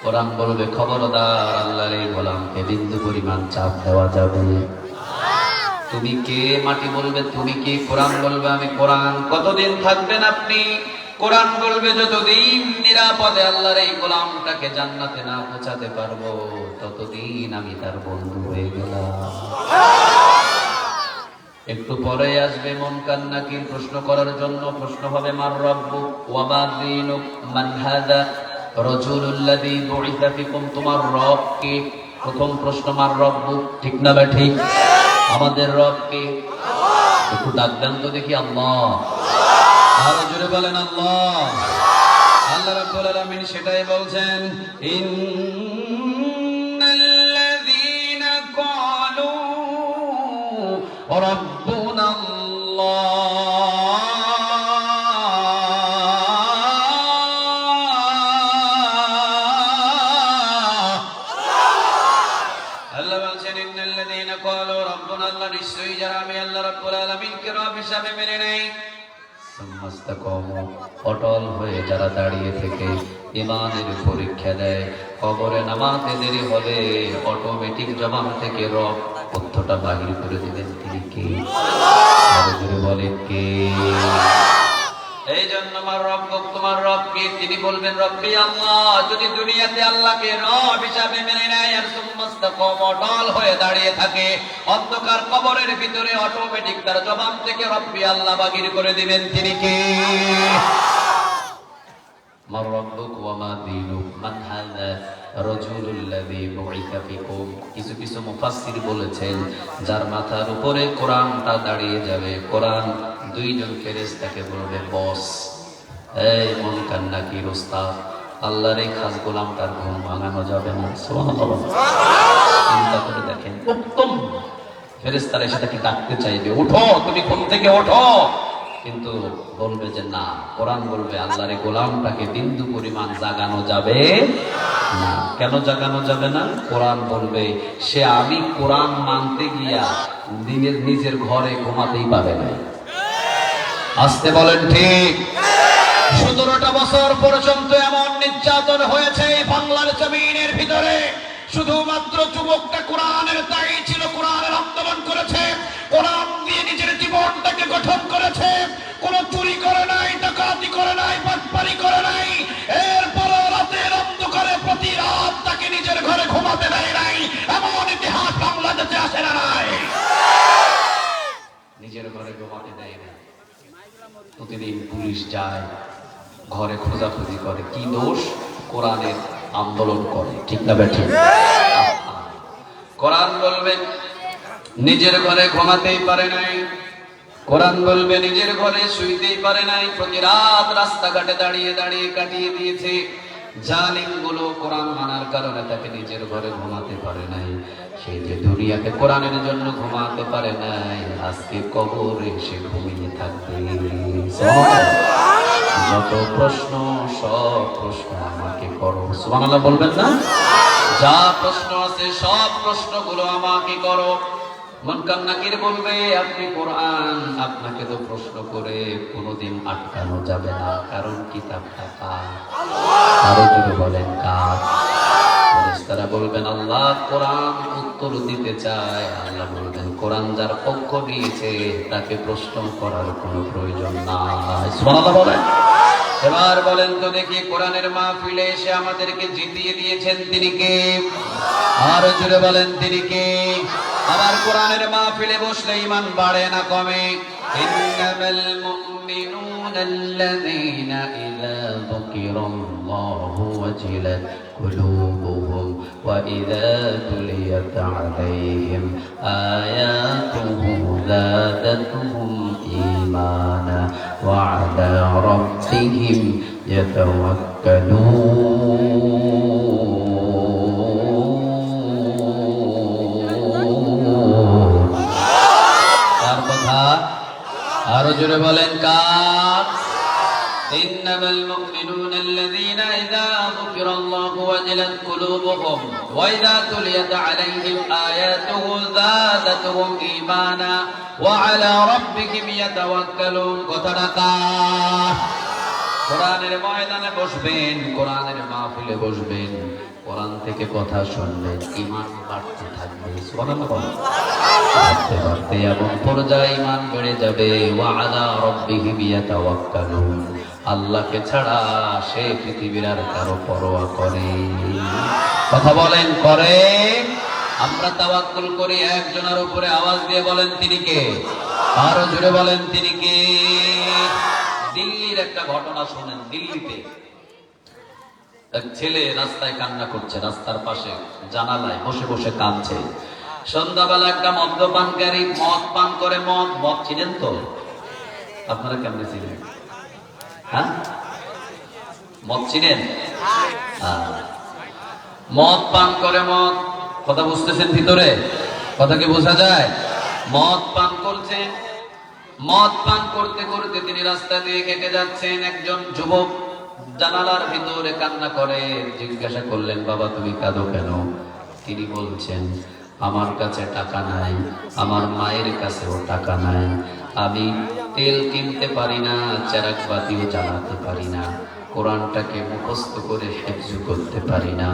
[SPEAKER 1] কোরআন বলবে খবরদার আল্লাহর এই গোলামকে বিন্দু পরিমাণ চাপ দেওয়া যাবে। তুমি কে? মাটি বলবে তুমি কে? কোরআন বলবে আমি কোরআন। কতদিন থাকবেন আপনি? কোরআন বলবে যতদিন নিরাপদে আল্লাহর এই গোলামটাকে জান্নাতে না পৌঁছাতে পারবো ততদিন আমি তার বন্ধু হয়ে গেলাম। একটু পরে আসবে মুনকার নাকির প্রশ্ন করার জন্য। প্রশ্ন হবে মার রাব্বুক ওয়া মা দীনুক মান হাযা রাজুলুল্লাযী বুইসা ফিকুম, তোমার রব কে? প্রথম প্রশ্ন মার রাব্বুক, ঠিক না বা ঠিক? আমাদের রব কে? একটু ডাক দেন তো দেখি আল্লাহ। আরো জোরে বলেন আল্লাহ। আল্লাহ রাব্বুল আলামিন সেটাই বলছেন, ইন্নাল্লাযীনা ক্বালু রাব্বুনাল্লাহ, আল্লাহ বলছেন ইন্নাল্লাযীনা ক্বালু রাব্বুনাল্লাহ, নিশ্চয়ই যারা আমি আল্লাহ রাব্বুল আলামিনকে রব হিসাবে মেনে নেয়, অটল হয়ে যারা দাঁড়িয়ে থেকে ইমানের পরীক্ষা দেয়, কবরে নামাতে দেরি হলে অটোমেটিক জবান থেকে রব তথ্যটা বাহির করে দিবেন। তিনি কে? বলেন কে? এই জন্য আমার রব্বুক, তোমার রব কে? তিনি বলবেন রব্বি আল্লাহ। যদি দুনিয়াতে আল্লাহকে রব হিসাবে মেনে নেয় আর সুম্মাস্তাকাম, অটল হয়ে দাঁড়িয়ে থাকে, অন্ধকার কবরের ভিতরে অটোমেটিক তার জবান থেকে রব্বি আল্লাহ বাহির করে দিবেন। তিনি কে? মার রাব্বুক ওয়া মা দীনুক মান হাযা রাজুলুল্লাযী বুইসা ফিকুম। কিছু কিছু মুফাসসির বলেছেন যার মাথার উপরে কোরআনটা দাঁড়িয়ে যাবে, কোরআন দুইজন ফেরেশতাকে বলবে বস, এই মুনকার নাকির ওস্তাদ, আল্লাহর এই খাস গোলামটার ঘুম ভাঙানো যাবে না। সুবহানাল্লাহ। চিন্তা করে দেখেন, উত্তম ফেরেশতারা এসে তাকে ডাকতে চাইবে, ওঠো তুমি ঘুম থেকে ওঠো, কিন্তু বলবে যে না, কোরআন বলবে আল্লাহর এই গোলামটাকে বিন্দু পরিমাণ জাগানো যাবে না। কেন জাগানো যাবে না? কোরআন বলবে সে আমি কোরআন মানতে গিয়া নিজের ঘরে ঘুমাতেই পাবে না। আসতে বলেন ঠিক? 17টা বছর পর্যন্ত এমন নির্যাতন হয়েছে এই বাংলার জমিনের ভিতরে, শুধুমাত্র যুবকটা কোরআনের দায়ী ছিল, কোরআনের আন্দোলন করেছে, কোরআন দিয়ে নিজের জীবনটাকে গঠন করেছে, কোন চুরি করে নাই, ডাকাতি করে নাই, বাটপারি করে নাই। এরপর রাতের অন্ধকারে প্রতিদিন পুলিশ যায়, ঘরে খোঁজাখুঁজি করে, কি দোষ? কোরআনের আন্দোলন করে, ঠিক না ব্যাঠিক? কোরআন বলবেন নিজের ঘরে ঘুমাতেই পারে নাই, কোরআন বলবে নিজের ঘরে শুইতেই পারে নাই, প্রতি রাত রাস্তাঘাটে দাঁড়িয়ে দাঁড়িয়ে কাটিয়ে দিয়েছে। জালিমগুলো কোরআন মানার কারণে তাকে নিজের ঘরে ঘুমাতে পারে নাই। সেই যে দুনিয়াতে কোরআনের জন্য ঘুমাতে পারে নাই, আজকে কবরে সে ঘুমিয়ে থাকবে। যত প্রশ্ন সব প্রশ্ন আমাকে করো, সুবহানাল্লাহ বলবেন না? যা প্রশ্ন আছে সব প্রশ্নগুলো আমাকে করো। মুনকার নাকির বলবে আপনি কোরআন, আপনাকে তো প্রশ্ন করে কোনোদিন আটকানো যাবে না, কারণ কিতাবটা কার? আরো যদি বলেন কার? ফেরেশতারা বলবেন আল্লাহ কোরআন উত্তর দিতে চায়, আল্লাহ বলবেন কোরআন যার পক্ষ নিয়েছে তাকে প্রশ্ন করার কোনো প্রয়োজন নাই। সুবহানাল্লাহ বলেন। এবার বলেন তো দেখি, কোরআনের মাহফিলে এসে আমাদেরকে জিতিয়ে দিয়েছেন তিনি কে? আর জোরে বলেন তিনি কে? আবার কোরআনের মাহফিলে বসলে ঈমান বাড়ে না কমে? ইন্নামাল মুমিনুনাল্লাযীনা ইযা যুকিরাল্লাহু ওয়াজিলাত কুলুবুহুম ওয়া ইযা তুলিয়াত আলাইহিম আয়াতুহু যাদাতুহুম ঈমানা ওয়া আলা রাব্বিহিম ইয়াতাওয়াক্কালুন। কার কথা? আরো জোরে বলেন কার? ইন্নামাল মুমিনুনাল্লাযীনা ইযা যুকিরাল্লাহু ওয়াজিলাত কুলুবুহুম ওয়া ইযা তুলিয়াত আলাইহিম আয়াতুহু যাদাতুহুম ঈমানা ওয়া আলা রাব্বিহিম ইয়াতাওয়াক্কালুন। কথাটা কার? কোরআনের ময়দানে বসবেন, কোরআনের মাহফিলে বসবেন, কোরআন থেকে কথা শুনবেন, ঈমান বাড়তে থাকবে। সুবহানাল্লাহ। বাড়তে বাড়তে এমন পর্যায়ে ঈমান বেড়ে যাবে, ওয়া আলা রাব্বিহিম ইয়াতাওয়াক্কালুন, আল্লাহকে ছাড়া সে পৃথিবীর আর কারো পরোয়া করে। কথা বলেন করে? আমরা তাওয়াক্কুল করি একজনের উপরে, আওয়াজ দিয়ে বলেন তিনি কে? আরো জোরে বলেন তিনি কে? দিল্লির একটা ঘটনা শুনেন। দিল্লিতে এক ছেলে রাস্তায় কান্না করছে, রাস্তার পাশে জানালায় বসে বসে কাঁদছে। সন্ধ্যাবেলা একটা মদ্যপানকারী মদ পান করে, মদ চিনেন তো আপনারা? কেমনে চিনেন? হ্যাঁ, মদ চিনেন? মদ পান করে, মদ, কথা বুঝতেছেন ভিতরে? কথা কি বোঝা যায়? মদ পান করছেন, মদ পান করতে করতে তিনি রাস্তা দিয়ে হেঁটে যাচ্ছেন। একজন যুবক জানালার ভিতরে কান্না করে। জিজ্ঞাসা করলেন, বাবা তুমি কাঁদো কেন? তিনি বলছেন, আমার কাছে টাকা নাই, আমার মায়ের কাছেও টাকা নাই, আমি তেল কিনতে পারি না, চেরাগ বাতিও জ্বালাতে পারি না, কোরআনটাকে মুখস্থ করে হিফজ করতে পারি না,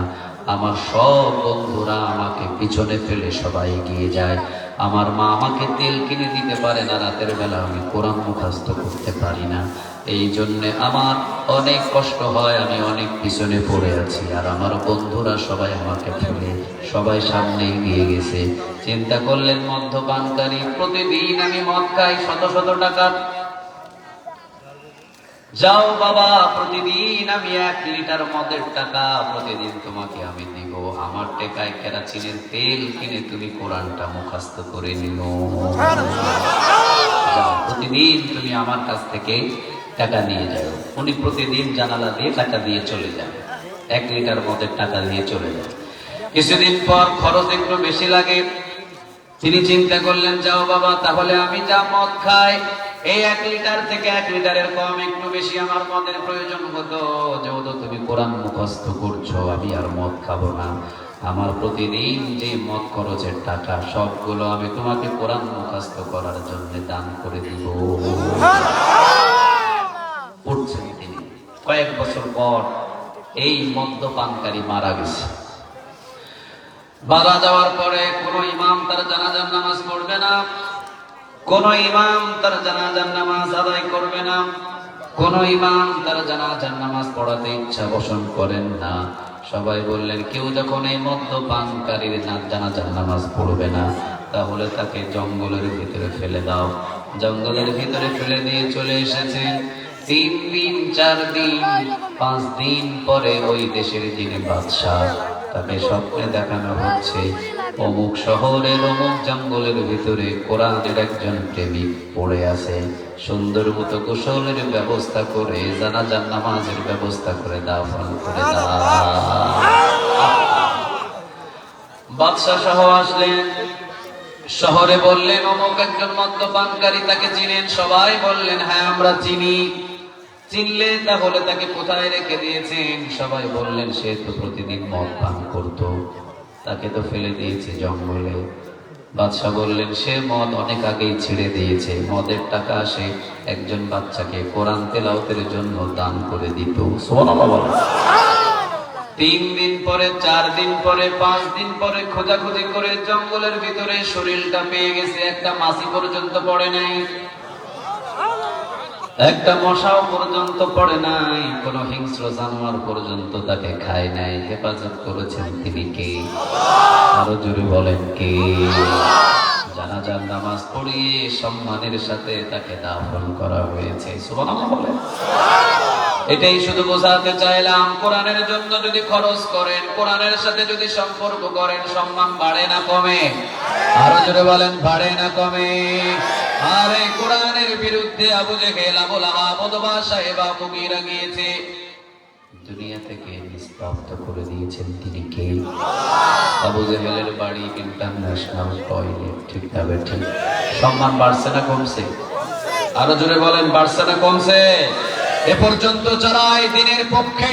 [SPEAKER 1] আমার সব বন্ধুরা আমাকে পিছনে ফেলে সবাই এগিয়ে যায়, আমার মা আমাকে তেল কিনে দিতে পারে না, রাতের বেলা আমি কোরআন মুখস্থ করতে পারি না, এই জন্যে আমার অনেক কষ্ট হয়, আমি অনেক পিছনে পড়ে আছি, আর আমার বন্ধুরা সবাই আমাকে ফেলে সবাই সামনে এগিয়ে গেছে। চিন্তা করলেন মদ্যপানকারী, প্রতিদিন আমি মদ খাই শত শত টাকার, যাও বাবা প্রতিদিন আমি 1 লিটার মদের টাকা প্রতিদিন তোমাকে আমি দিব, আমার টাকায় কেরাচিনের তেল কিনে তুমি কোরআনটা মুখস্থ করে নিও, যাও প্রতিদিন তুমি আমার কাছ থেকে টাকা নিয়ে যাও। উনি প্রতিদিন জানালা দিয়ে টাকা দিয়ে চলে যান, 1 লিটার মদের টাকা দিয়ে চলে যান। কিছুদিন পর খরচ একটু বেশি লাগে, তিনি চিন্তা করলেন, যাও বাবা তাহলে আমি যা মদ খাই এই 1 লিটার থেকে 1 লিটারের কম একটু বেশি আমার মদের প্রয়োজন হতো, যেহেতু তুমি কোরআন মুখস্থ করছো আমি আর মদ খাবো না, আমার প্রতিদিন যে মদ খরচের টাকা সবগুলো আমি তোমাকে কোরআন মুখস্থ করার জন্য দান করে দিব। উঠছেন তিনি। কয়েক বছর পর এই মদ্যপানকারী মারা গেছে। মারা যাওয়ার পরে কোন ইমাম তার জানাজার নামাজ পড়বে না, কোন ইমাম তার জানাজার নামাজ আদায় করবে না, কোন ইমাম তার জানাজার নামাজ পড়াতে ইচ্ছা পোষণ করেন না। সবাই বললেন, কেউ যখন এই মদ্যপানকারীর জানাজার নামাজ পড়বে না তাহলে তাকে জঙ্গলের ভিতরে ফেলে দাও, জঙ্গলের ভিতরে ফেলে দিয়ে চলে এসেছেন। 3 দিন 4 দিন 5 দিন পরে ওই দেশের যিনি বাদশাহ, তাকে স্বপ্নে দেখানো হচ্ছে অমুক শহরের অমুক জঙ্গলের ভিতরে কোরআনের একজন প্রেমিক পড়ে আছে, সুন্দর মতো গোসলের ব্যবস্থা করে জানাজার নামাজের ব্যবস্থা করে দাফন করে দাও। বাদশাহ সহ আসলেন, শহরে বললেন অমুক একজন মদ্যপানকারী, তাকে চিনেন? সবাই বললেন হ্যাঁ আমরা চিনি। চিনলে তাহলে তাকে কোথায় রেখে দিয়েছেন? সবাই বললেন সে তো প্রতিদিন মদ পান করত, তাকে তো ফেলে দিয়েছে জঙ্গলে। বাদশাহ বললেন সে মদ অনেক আগেই ছেড়ে দিয়েছে, মদের টাকা সে একজন বাচ্চাকে কোরআন তেলাওয়াতের জন্য দান করে দিত। সুবহানাল্লাহ বলেন। 3 দিন পরে 4 দিন পরে 5 দিন পরে খোঁজাখুঁজি করে জঙ্গলের ভিতরে শরীরটা পেয়ে গেছে, একটা মাছি পর্যন্ত পড়ে নাই, একটা মশাও পর্যন্ত পড়ে নাই, কোন হিংস্র জানোয়ার পর্যন্ত তাকে খায় নাই। হেফাজত করেছেন তিনি কে? আরো জোরে বলেন কে? জানাজার নামাজ পড়িয়ে সম্মানের সাথে তাকে দাফন করা হয়েছে। সুবহানাল্লাহ বলেন। এটাই শুধু বোঝাতে চাইলাম, কোরআনের জন্য যদি খরচ করেন, কোরআনের সাথে যদি সম্পর্ক করেন, সম্মান বাড়ে না কমে? আরো জোরে বলেন, বাড়ে না কমে? আরে কোরআনের বিরুদ্ধে আবু জেহেল, আবু লাহাব, উতবা, সাইবা, মুগীরা গিয়েছে, দুনিয়া থেকে নিস্তব্ধ করে দিয়েছেন তিনি কে? আবু জেহেলের বাড়ি ইন্টারন্যাশনাল টয়লেট, ঠিক তবে ঠিক। সম্মান বাড়ছে না কমছে? আরো জোরে বলেন, বাড়ছে না কমছে? এ পর্যন্ত যারা এই দিনের পক্ষে,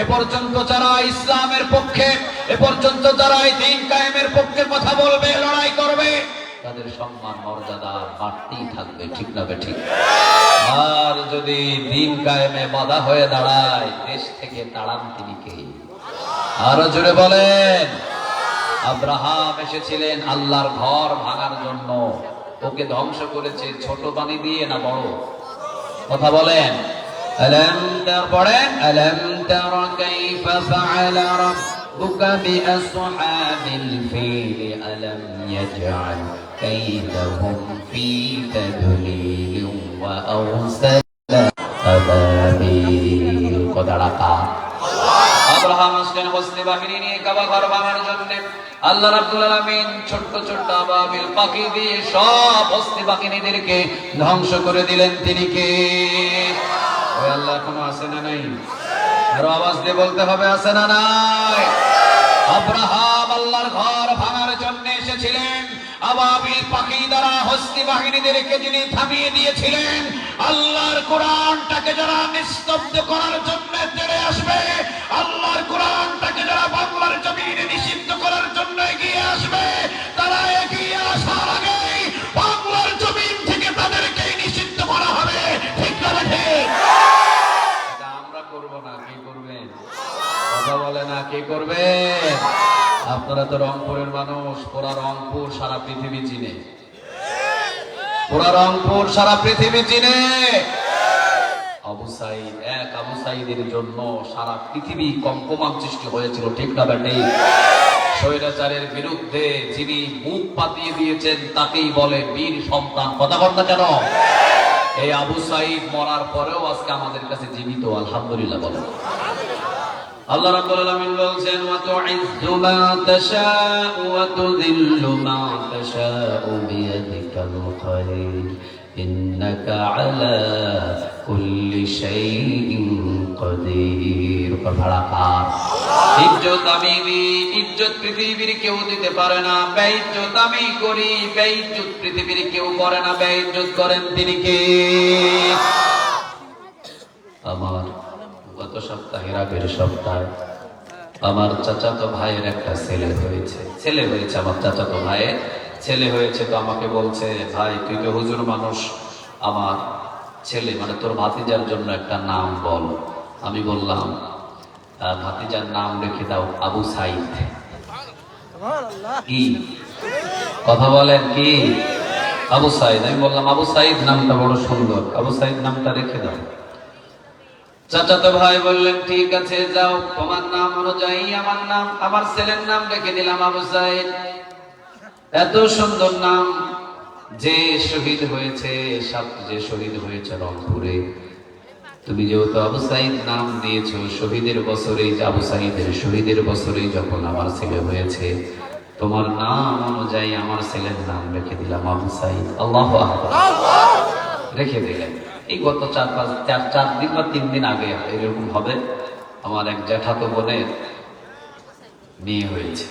[SPEAKER 1] এ পর্যন্ত যারা ইসলামের পক্ষে, এ পর্যন্ত যারা এই দিন কায়েমের পক্ষে কথা বলবে, লড়াই করবে, তাদের সম্মান মর্যাদা বাড়তেই থাকবে, ঠিক না ঠিক? আর যদি দিন কায়েমে বাধা হয়ে দাঁড়ায়, দেশ থেকে তাড়ান তিনি কে? আরো জোরে বলেন। আব্রাহাম এসেছিলেন আল্লাহর ঘর ভাঙার জন্য, ওকে ধ্বংস করেছে ছোট বাণী দিয়ে না বড়? কথা বলেন। ألم تر ألم تر كيف فعل ربك بأصحاب الفيل ألم يجعل كيدهم في تضليل وأرسل أبابيل قدرقا। আব্রাহাম আসলেন হস্তি বাহিনী নিয়ে কাবা ঘর ভাঙার জন্য। আল্লাহ রাব্বুল আলামিন ছোট্ট ছোট্ট আবাবিল পাখি দিয়ে সব হস্তি বাহিনীদেরকে ধ্বংস করে দিলেন। তিনি কে? আল্লাহ এখনো আছে না নাই? আরো আওয়াজ দিয়ে বলতে হবে, আছে না নাই? আব্রাহাম আল্লাহর ঘর ভাঙার জন্য এসেছিলেন, আবাবিল পাখি দ্বারা হস্তি বাহিনীদেরকে যিনি থামিয়ে দিয়েছিলেন, আল্লাহর কোরআনটাকে যারা নিস্তব্ধ করার জন্য তেড়ে আসবে, আল্লাহর কোরআনটাকে যারা বাংলার জমিনে নিষিদ্ধ করার জন্য এগিয়ে আসবে, তারা এগিয়ে আসার আগে বাংলার জমিন থেকে তাদেরকে নিষিদ্ধ করা হবে, ঠিক না ঠিক? কথা বলে না, কে করবে? আপনারা তো রংপুরের মানুষ, পুরা রংপুর সারা পৃথিবী চিনে, পুরা রংপুর সারা পৃথিবী চিনে। আবু সাইদ, এক আবু সাইদের জন্য সারা পৃথিবী কম্পমান সৃষ্টি হয়েছিল, ঠিক না বেটে? স্বৈরাচারের বিরুদ্ধে যিনি মুখ পাতিয়ে দিয়েছেন তাকেই বলে বীর সন্তান। কথা বল না কেন? এই আবু সাইদ মরার পরেও আজকে আমাদের কাছে জীবিত, আলহামদুলিল্লাহ বলেন। আল্লাহ রাব্বুল আলামিন বলেন, ওয়া তুইজ্জু মা তাশাউ ওয়া তুযিল্লু মা তাশাউ বিয়াদিকাল খায়র ইন্নাকা আলা কুল্লি শাইইন কাদির। ভাড়াকার ইজ্জত আমি দিই, ইজ্জত পৃথিবীর কেউ দিতে পারে না। বেইজ্জত আমি করি, বেইজ্জত পৃথিবীর কেউ করে না। বেইজ্জত করেন তিনি কে? আমার গত সপ্তাহের আগের সপ্তাহে আমার চাচাতো ভাইয়ের একটা ছেলে হয়েছে। আমার চাচাতো ভাইয়ের ছেলে হয়েছে। তো আমাকে বলছে, ভাই তুই তো হুজুর মানুষ, আমার ছেলে মানে তোর ভাতিজার জন্য একটা নাম বল। আমি বললাম ভাতিজার নাম রেখে দাও আবু সাইদ। কি কথা বলেন, কি? আবু সাইদ। আমি বললাম আবু সাইদ নামটা বড় সুন্দর, আবু সাইদ নামটা রেখে দাও। চাচাতো ভাই বললেন ঠিক আছে যাও, তোমার নাম অনুযায়ী আমার ছেলের নাম রেখে দিলাম আবু সাইদ। এত সুন্দর নাম, যে শহীদ হয়েছে, যে শহীদ হয়েছে রংপুরে, তুমি যেহেতু আবু সাইদ নাম দিয়েছো, শহীদের বছরেই, আবু সাইদের শহীদের বছরেই যখন আমার ছেলে হয়েছে, তোমার নাম অনুযায়ী আমার ছেলের নাম রেখে দিলাম আবু সাইদ। আল্লাহু আকবার। রেখে দিলেন। এই গত 4 দিন বা 3 দিন আগে এরকম হবে, আমার এক জ্যাঠাতো বোনের বিয়ে হয়েছে।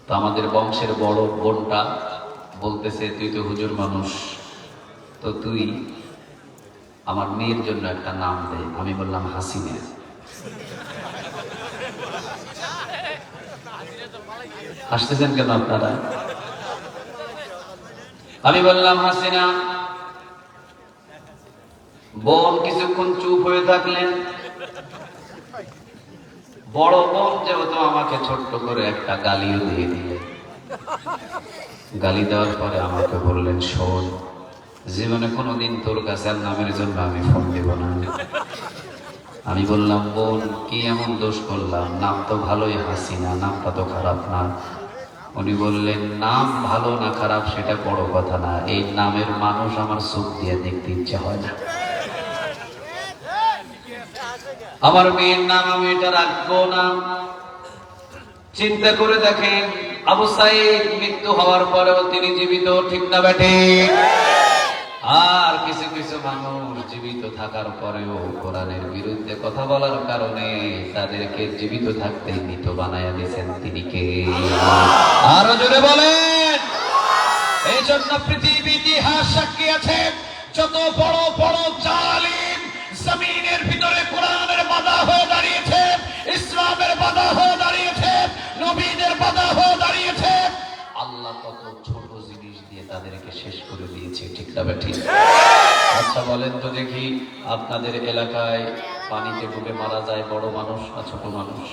[SPEAKER 1] তো আমাদের বংশের বড় বোনটা বলতেছে, তুই তো হুজুর মানুষ, তো তুই আমার মেয়ের জন্য একটা নাম দে। আমি বললাম হাসিনা। হাসতেছেন কেন আপনারা? আমি বললাম হাসিনা। বোন কিছুক্ষণ চুপ হয়ে থাকলেন। বড় বোন যেহেতু আমাকে ছোট্ট করে একটা গালিও দিয়ে দিলেন। গালি দেওয়ার পরে আমাকে বললেন, শোন, জীবনে কোনোদিন তোর কাছে আর নামের জন্য আমি ফোন দেব না। আমি বললাম, বোন কি এমন দোষ করলাম? নাম তো ভালোই, হাসিনা, নামটা তো খারাপ না। উনি বললেন, নাম ভালো না খারাপ সেটা বড় কথা না, এই নামের মানুষ আমার চোখ দিয়ে দেখতে ইচ্ছে হয় না। আমার মেয়ের নাম আমি এটা রাখবো না। চিন্তা করে দেখেন, আবু সাইদ মৃত্যু হওয়ার পরেও তিনি জীবিত, ঠিক না বেঠে? আর কিছু কিছু মানুষ জীবিত থাকার পরেও কোরআনের বিরুদ্ধে কথা বলার কারণে তাদেরকে জীবিত থাকতেই মৃত বানায়া দিয়েছেন। তিনি কে? আরো জোরে বলেন। এই জন্য পৃথিবী ইতিহাস সাক্ষী আছে, যত বড় বড় জালিম জমিনের ভিতরে কোরআনের বাধা হয়ে দাঁড়িয়েছে, ইসলামের বাধা হয়ে দাঁড়িয়েছে, নবীদের বাধা হয়ে দাঁড়িয়েছে, আল্লাহ কত ছোট জিনিস দিয়ে তাদেরকে শেষ করে দিয়েছে, ঠিক না ঠিক? আচ্ছা বলেন তো দেখি, আপনাদের এলাকায় পানিতে ডুবে মারা যায় বড় মানুষ না ছোট মানুষ?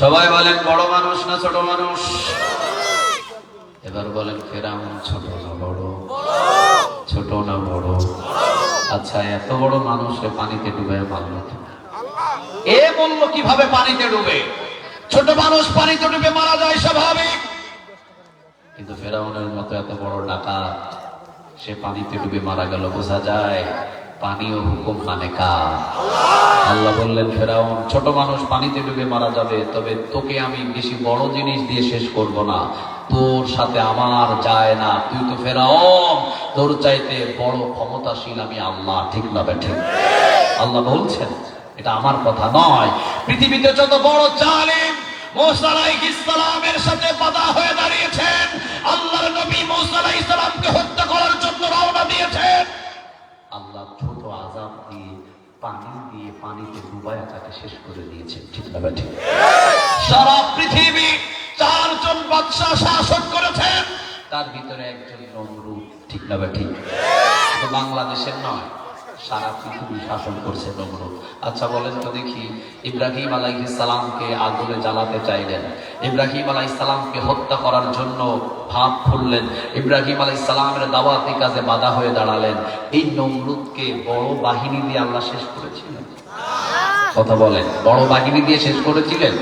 [SPEAKER 1] সবাই বলেন, বড় মানুষ না ছোট মানুষ? এবার বলেন, ফেরাউন ছোট না বড়? ছোট না বড়? আচ্ছা, এত বড় মানুষে পানিতে ডুবে মারল, এ বলল কিভাবে পানিতে ডুবে? ছোট মানুষ পানিতে ডুবে মারা যায় স্বাভাবিক, কিন্তু ফেরাউনের মতো এত বড় ডাকাত সে পানিতে ডুবে মারা গেল, বোঝা যায় পানি ও হুকুম মানে কার? আল্লাহ বললেন, ফেরাউন ছোট মানুষ পানিতে ডুবে মারা যাবে, তবে তোকে আমি বেশি বড় জিনিস দিয়ে শেষ করব না, তোর সাথে আমার যায় না, তুই তো ফেরাউন, তোর চাইতে বড় ক্ষমতাশীল আমি আল্লাহ, ঠিক না বেঠে? আল্লাহ বলছেন, এটা আমার কথা নয়। পৃথিবীতে যত বড় জালিম মুসা আলাইহিস সালামের সাথে বাধা হয়ে দাঁড়িয়েছেন, আল্লাহর নবী মুসা আলাইহিস সালামকে হত্যা করার জন্য রওনা দিয়েছেন, আল্লাহ ছোট আযাব দিয়ে পানিতে ডুবায়া তাকে শেষ করে দিয়েছেন, ঠিক না ঠিক? সারা পৃথিবী 4 জন বাদশা শাসন করেছেন, তার ভিতরে একজন নমরুদ, ঠিক না ঠিক? তো বাংলাদেশের নয়, সারা পৃথিবী শাসন করছে নমরুদ। আচ্ছা বলেন তো দেখি, ইব্রাহিম আলাইহিস সালামকে আগুনে জ্বালাতে চাইলেন, ইব্রাহিম আলাইহিস সালামকে হত্যা করার জন্য ভাব খুললেন, ইব্রাহিম আলাইহিস সালামের দাওয়াতি কাজে বাধা হয়ে দাঁড়ালেন, এই নমরুদকে বড় বাহিনী দিয়ে আল্লাহ শেষ করেছিলেন। কথা বলেন, বড় বাহিনী দিয়ে শেষ করেছিলেন?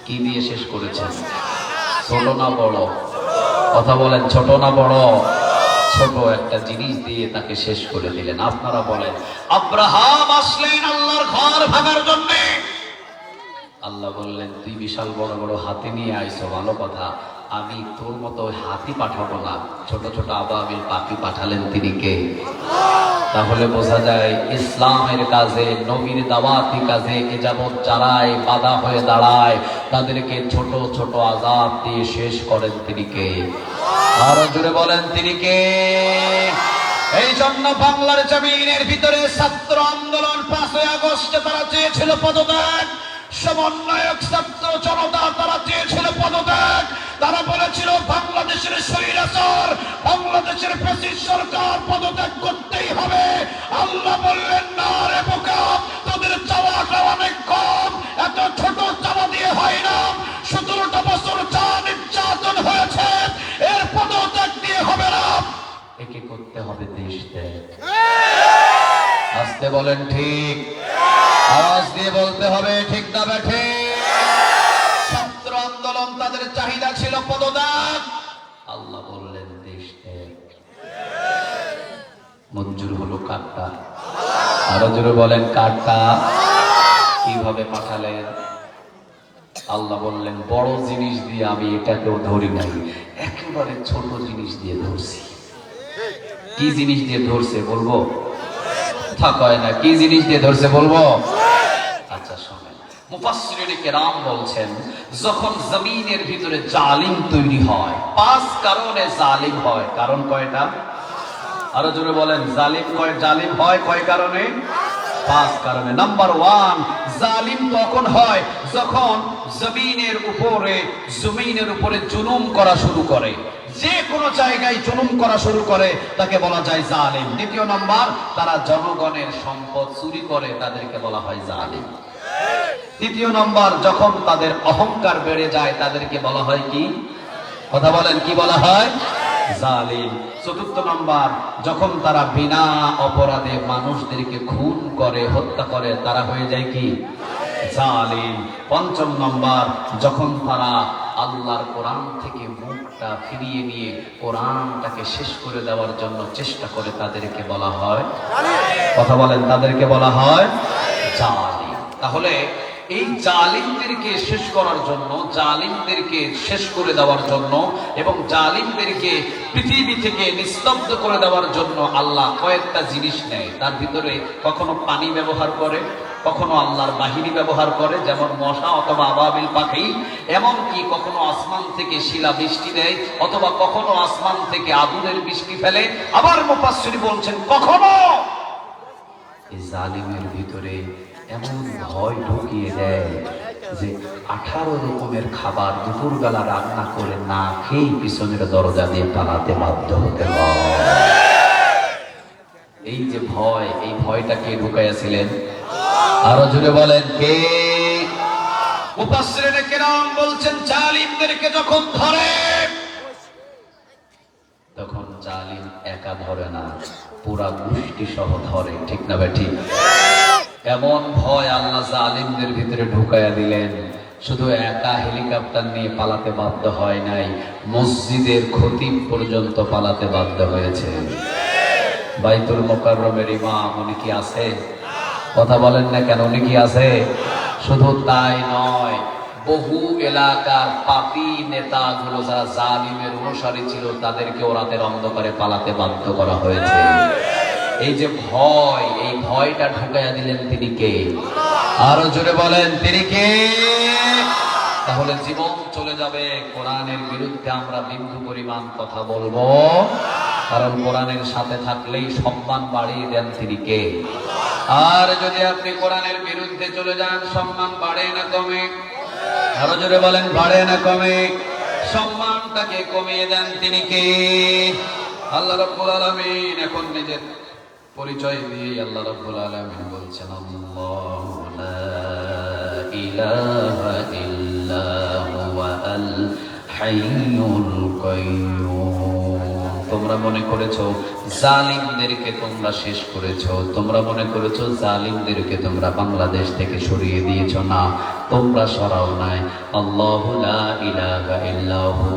[SPEAKER 1] কি দিয়ে শেষ করেছেন? ছোট না বড়? কথা বলেন, ছোট না বড়? ছোট একটা জিনিস দিয়ে তাকে শেষ করে দিলেন। আপনারা বলেন, আব্রাহাম আসলেন আল্লাহর ঘর ভাঙার জন্য, আল্লাহ বললেন, তুই বিশাল বড় বড় হাতি নিয়ে আইছো, ভালো কথা, আমি তোর মতো হাতি পাঠাবো না, ছোট ছোট আবাবিল পাখি পাঠালেন। তিনি কে? তাহলে বোঝা যায় ইসলামের কাজে, নবীর দাওয়াতি কাজে এ যাবৎ যারাই বাধা হয়ে দাঁড়ায় তাদেরকে ছোট ছোট আযাব দিয়ে শেষ করেন। তিনি কে? আরো জোরে বলেন, তিনি কে? এই জন্য বাংলার জমিনের ভিতরে ছাত্র আন্দোলন 5ই আগস্টে তারা চেয়েছিল পদত্যাগ, সমন্বয়ক ছাত্র জনতা তারা চেয়েছিল পদত্যাগ, তারা বলেছিল বাংলাদেশের স্বৈরাচার, বাংলাদেশের ফ্যাসিস্ট সরকার পদত্যাগ করতেই হবে। আল্লাহ বললেন, না রে বোকা, তোদের চাওয়াটা অনেক কম, এত ছোট চাওয়া দিয়ে হয় না, 17টা বছর যা নির্যাতন হয়েছে এর পদত্যাগ দিয়ে হবে না, একে করতে হবে দেশ ত্যাগ। আসতে বলেন ঠিক, আওয়াজ দিয়ে বলতে হবে, ঠিক না বেঠে? ছাত্র আন্দোলন তাদের চাহিদা ছিল পদত্যাগ, আল্লাহ বললেন হলো কারটা? আরো জোরে বলেন কারটা? কিভাবে পাঠালেন? আল্লাহ বললেন বড় জিনিস দিয়ে আমি এটাকেও ধরি নাই, একেবারে ছোট জিনিস দিয়ে ধরছি। কি জিনিস দিয়ে ধরছে বলবো? থাকায় না, কি জিনিস দিয়ে ধরছে বলবো? আচ্ছা শোনেন, মুফাসসিরিনে কেরাম বলছেন যখন জমিনের ভিতরে জালিম তৈরি হয়, 5 কারণে জালিম হয়। কারণ কয়টা? আরো জোরে বলেন, জালিম হয় কয় কারণে? 5 কারণে। নাম্বার 1, জালিম তখন হয় যখন জমিনের উপরে জুলুম করা শুরু করে, যে কোনো জায়গায় জুলুম করা শুরু করে তাকে বলা যায় জালিম। দ্বিতীয় নাম্বার, তারা জনগণের সম্পদ চুরি করে, তাদেরকে বলা হয় জালিম। তৃতীয় নম্বর, যখন তাদের অহংকার বেড়ে যায় তাদেরকে বলা হয় কি? কথা বলেন, কি বলা হয়? জালিম। চতুর্থ নম্বর, যখন তারা বিনা অপরাধে মানুষদেরকে খুন করে, হত্যা করে, তারা হয়ে যায় কি? জালিম। পঞ্চম নম্বর, যখন তারা আল্লাহর কোরআন থেকে মুখটা ফিরিয়ে নিয়ে কোরআনটাকে শেষ করে দেওয়ার জন্য চেষ্টা করে, তাদেরকে বলা হয়, কথা বলেন, তাদেরকে বলা হয় জালিম। তাহলে এই জালিমদেরকে শেষ করার জন্য, জালিমদেরকে শেষ করে দেওয়ার জন্য এবং জালিমদেরকে পৃথিবী থেকে নিস্তব্ধ করে দেওয়ার জন্য আল্লাহ কয়েকটা জিনিস নেয়। তার ভিতরে কখনো পানি ব্যবহার করে, কখনো আল্লাহর বাহিনী ব্যবহার করে, যেমন মশা অথবা আবাবিল পাখি, এমনকি কখনো আসমান থেকে শিলা বৃষ্টি দেয়, অথবা কখনো আসমান থেকে আগুনের বৃষ্টি ফেলে। আবার মুফাসসির বলছেন কখনো এই জালিমের ভিতরে এমন ভয় ঢুকিয়ে দেয় যে 18 রকমের খাবার দুপুরবেলা রান্না করে না খেয়ে পিছনের দরজা দিয়ে পালাতে বাধ্য হতে হয়। এই যে ভয়, এই ভয়টা কে ঢুকাইয়াছিলেন? আরো জোরে বলেন, কে? মুফাসসিরিনে কেরাম বলছেন জালিমদেরকে যখন ধরে, তখন জালিম একা ধরে না, পুরা গোষ্ঠী সহ ধরে। ঠিক না ভাই? ঠিক। এমন ভয় আল্লাহ জালিমদের ভিতরে ঢুকাইয়া দিলেন, শুধু একা হেলিকপ্টার নিয়ে পালাতে বাধ্য হয় নাই, মসজিদের খতিব পর্যন্ত পালাতে বাধ্য হয়েছে। বাইতুল মুকাররমের ইমাম, উনি কি আছে? কথা বলেন না কেন, উনি কি আছে? শুধু তাই নয়, বহু এলাকার পাপী নেতাগুলো যারা জালিমের অনুসারী ছিল, তাদেরকেও রাতের অন্ধকারে পালাতে বাধ্য করা হয়েছে। এই যে ভয়, এই ভয়টা ঢুকাইয়া দিলেন তিনি কে? আরো জোরে বলেন, তিনি কে? তাহলে জীবন চলে যাবে, কোরআনের বিরুদ্ধে আমরা বিন্দু পরিমাণ কথা বলবো, কারণ কোরআনের সাথে থাকলেই সম্মান বাড়িয়ে দেন তিনি কে? আর যদি আপনি কোরআনের বিরুদ্ধে চলে যান, সম্মান বাড়ে না কমে? আরো জোরে বলেন, বাড়ে না কমে? সম্মানটাকে কমিয়ে দেন তিনি কে? আল্লাহ রাব্বুল আলামিন এখন নিজের পরিচয় দিয়ে আল্লাহ রাব্বুল আলামিন বলছেন, আল্লাহু লা ইলাহা ইল্লা হুয়াল হাইয়ুল কাইয়্যুম। তোমরা মনে করেছো জালিমদেরকে তোমরা শেষ করেছো, তোমরা মনে করেছো জালিমদেরকে তোমরা বাংলাদেশ থেকে সরিয়ে দিয়েছো, না, তোমরা সরাও নাই। আল্লাহু লা ইলাহা ইল্লাহু,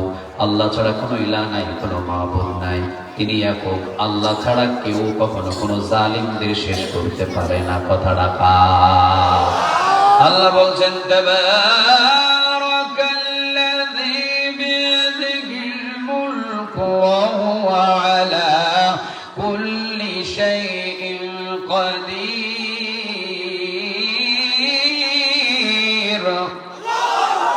[SPEAKER 1] আল্লাহ ছাড়া কোনো ইলাহ নাই, কোনো মাবুদ নাই, তিনি একক। আল্লাহ ছাড়া কেউ কখনো কোনো জালিমদের শেষ করতে পারে না। কথা রাখা। আল্লাহ বলছেন, তাবারাকাল্লাযী বিয়াদিহিল মুলকু ওয়া হুয়া আলা কুল্লি শাইইন কাদির।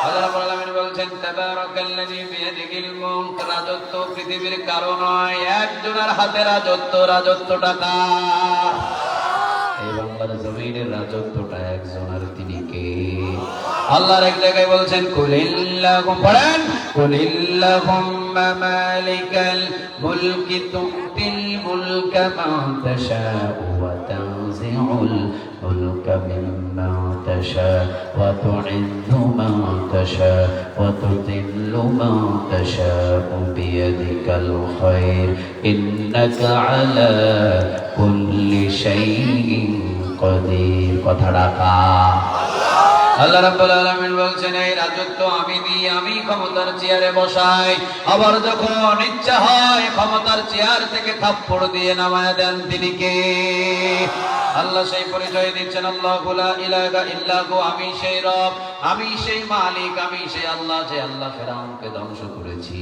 [SPEAKER 1] আল্লাহ রাব্বুল আলামিন বলছেন, তাবারাকাল্লাযী বিয়াদিহিল মুলক, রাজত্ব পৃথিবীর কারো নয়, একজনের হাতে রাজত্ব। রাজত্বটা কার? এই বাংলার জমিনের রাজত্বটা একজনের, তিনি কে? আল্লাহর এক জায়গায় বলছেন, কুলিল্লাহুম, পড়েন, কুলিল্লাহুম্মা মালিকাল মুলকি তুতিল মুলকা মান তাশাউ ওয়া তানজিউল মুলকা মিম্মান তাশাউ ওয়া তুইজ্জু মান তাশাউ ওয়া তুযিল্লু মান তাশাউ বিয়াদিকাল খায়র ইন্নাকা আলা কুল্লি শাইইন কাদির। কথা রাখা। আল্লাহ রাব্বুল আলামিন বলছেন এই রাজত্ব আমি দিই, আমি ক্ষমতার চেয়ারে বসাই, আবার যখন ইচ্ছা হয় ক্ষমতার চেয়ার থেকে থাপ্পড় দিয়ে নামায় দেন। তিনি কে? আল্লাহ সেই পরিচয় দিচ্ছেন, আল্লাহু লা ইলাহা ইল্লা হু, আমি সেই রব, আমি সেই মালিক, আমি সেই আল্লাহ যে আল্লাহ ফেরাউনকে ধ্বংস করেছি,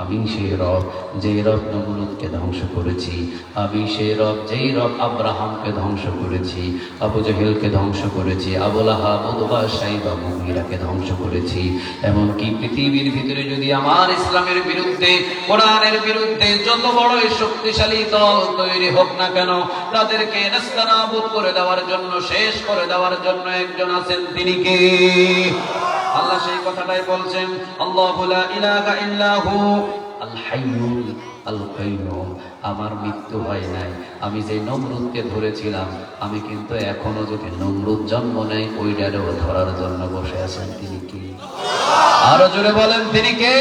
[SPEAKER 1] আমি সেই রব যেই রব নমরুদকে ধ্বংস করেছি, আমি সেই রব যেই রব আব্রাহামকে ধ্বংস করেছি, আবু জেহেলকে ধ্বংস করেছি, আবু লাহাব, উতবা, সাইবা, মুগীরাকে ধ্বংস করেছি। এমনকি পৃথিবীর ভিতরে যদি আমার ইসলামের বিরুদ্ধে, কোরআনের বিরুদ্ধে যত বড়ই শক্তিশালী দল তৈরি হোক না কেন, তাদেরকে নেস্তানাবুদ করে দেওয়ার জন্য, শেষ করে দেওয়ার জন্য একজন আছেন। তিনি কে? আল্লাহ সেই কথাটাই বলছেন, আল্লাহু লা ইলাহা ইল্লা হু আল হাইয়ুল আল কাইয়ুম। আমার মৃত্যু হয় নাই। আমি যে নমরুদকে ধরেছিলাম, আমি কিন্তু এখনো যদি নমরুদ জন্ম নেয় ওইটারও ধরার জন্য বসে আছেন। তিনি কে? আরো জোরে বলেন, তিনি কে?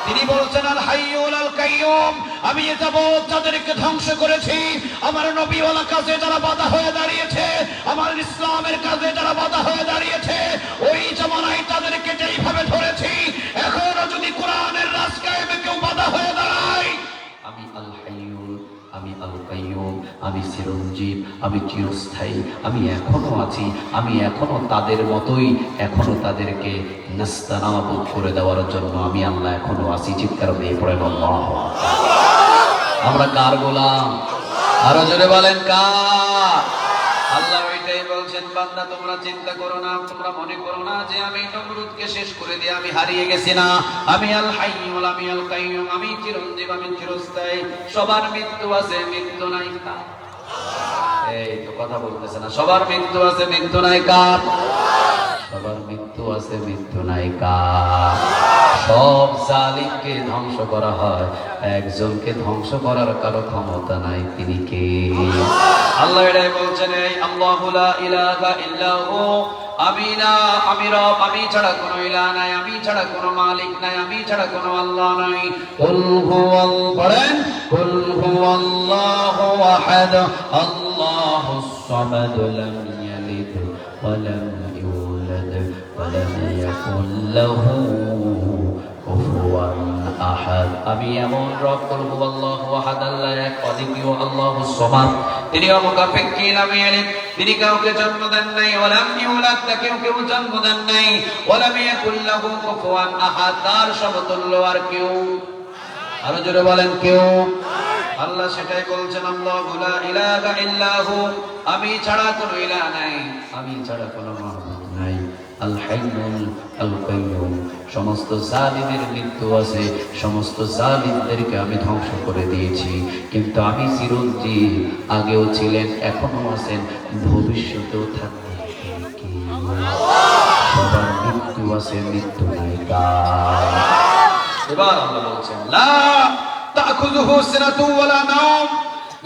[SPEAKER 1] তিনি বলছেন আল হাইয়ুল আল কাইয়ুম। আমি এ যাবৎ যাদেরকে ধ্বংস করেছি, আমার নবীওয়ালা কাজে যারা বাধা হয়ে দাঁড়িয়েছে, আমার ইসলামের কাজে যারা বাধা হয়ে দাঁড়িয়েছে, ওই জামানায় তাদেরকে যেইভাবে ধরেছি, এখনো যদি কোরআনের রাজ কায়েমে কেউ বাধা হয়ে দাঁড়ায়, আমি আল হাইয়ুল, আমি আল কাইয়ুম, আমি চিরঞ্জীব, আমি চিরস্থায়ী, আমি এখনো আছি, আমি এখনো তাদের মতোই, এখনো তাদেরকে নাস্তানাবুদ করে দেওয়ার জন্য আমি আল্লাহ এখনো আছি। চিৎকার দিয়ে পড়েন আল্লাহ। আমরা কার গোলাম? আরো জোরে বলেন কার? আল্লাহ ওইটাই বলছেন, বান্দা তোমরা চিন্তা করো না, তোমরা মনে করো না যে আমি নমরুদকে শেষ করে দিয়ে আমি হারিয়ে গেছি। না, আমি আল হাইয়ুল, আমি আল কাইয়ুম, আমি চিরঞ্জীব, আমি চিরস্থায়ী। সবার মৃত্যু আছে, মৃত্যু নাই কার? এই তো কথা বলতেছে না। সবার মৃত্যু আছে, মৃত্যু নাই কার? সবার মৃত্যু আছে, মৃত্যু নাই কার? সব জালিমকে ধ্বংস করা হয়, একজনকে ধ্বংস করার কারো ক্ষমতা নাই। তিনি কে? আল্লাহ এটাই বলছেন, এই আল্লাহু লা ইলাহা ইল্লা হু, আমি না, আমি রব, আমি ছাড়া কোনো ইলাহ নাই, আমি ছাড়া কোনো মালিক নাই, আমি ছাড়া কোনো আল্লাহ নাই। কুল হুয়াল, পড়েন, কুল হুয়াল্লাহু আহাদ, আল্লাহুস সামাদ, লাম ইয়ালিদ ওয়া লাম ইউলাদ ওয়া লাম ইয়াকুল লাহু কুফুয়ান আহাদ। আমি এমন রব, কুল হুয়াল্লাহু আহাদ, আল্লাহ এক, অদ্বিতীয়, আল্লাহুস সামাদ, তিনি অমুখাপেক্ষী, লাম ইয়ালিদ, তিনি কাউকে জন্ম দেন নাই, ওয়া লাম ইউলাদ, তাকেও কেউ জন্ম দেন নাই, ওয়া লাম ইয়াকুল লাহু কুফুয়ান আহাদ, তার সমতুল্য আর কেউ। আরো জোরে বলেন, কেউ? আল্লাহ সেটাই বলছেন, আল্লাহু লা ইলাহা ইল্লা হু, আমি ছাড়া কোনো ইলাহ নাই, আমি ছাড়া কোনো মাবুদ নাই। আল হাইয়ুল আল কাইয়ুম। সমস্ত জালিমের মৃত্যু আছে, সমস্ত জালিমদেরকে আমি ধ্বংস করে দিয়েছি, কিন্তু আমি চিরঞ্জীব, আগেও ছিলেন, এখনো আছেন, ভবিষ্যতেও থাকবেন। সবার মৃত্যু আছে, মৃত্যু নাই কার? এবার আল্লাহ বলছেন, লা তাখুযুহু সিনাতু ওয়ালা নাওম,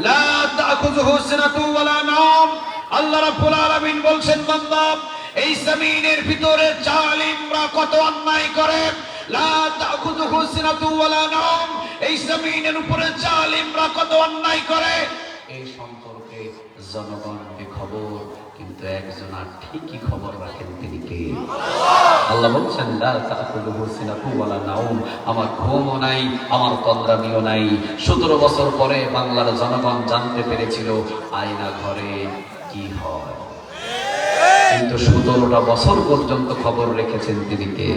[SPEAKER 1] লা তাখুযুহু সিনাতু ওয়ালা নাওম। আল্লাহ রাব্বুল আলামিন বলছেন, বান্দা, এই জমিনের ভিতরে জালিমরা কত অন্যায় করে, লা তাখুযুহু সিনাতু ওয়ালা নাওম, এই জমিনের উপরে জালিমরা কত অন্যায় করে, এই সম্পর্কে জনগণ বেখবর, কিন্তু একজন আর ঠিকই খবর রাখেন। তিনি কে? আল্লাহ বলছেন, লা তাখুযুহু সিনাতু ওয়ালা নাওম, আমার ঘুমও নাই, আমার তন্দ্রামিও নাই। 17 বছর পরে বাংলার জনগণ জানতে পেরেছিল আয়না ঘরে কি হয়, কিন্তু 17টা বছর পর্যন্ত খবর রেখেছেন। তিনি কে?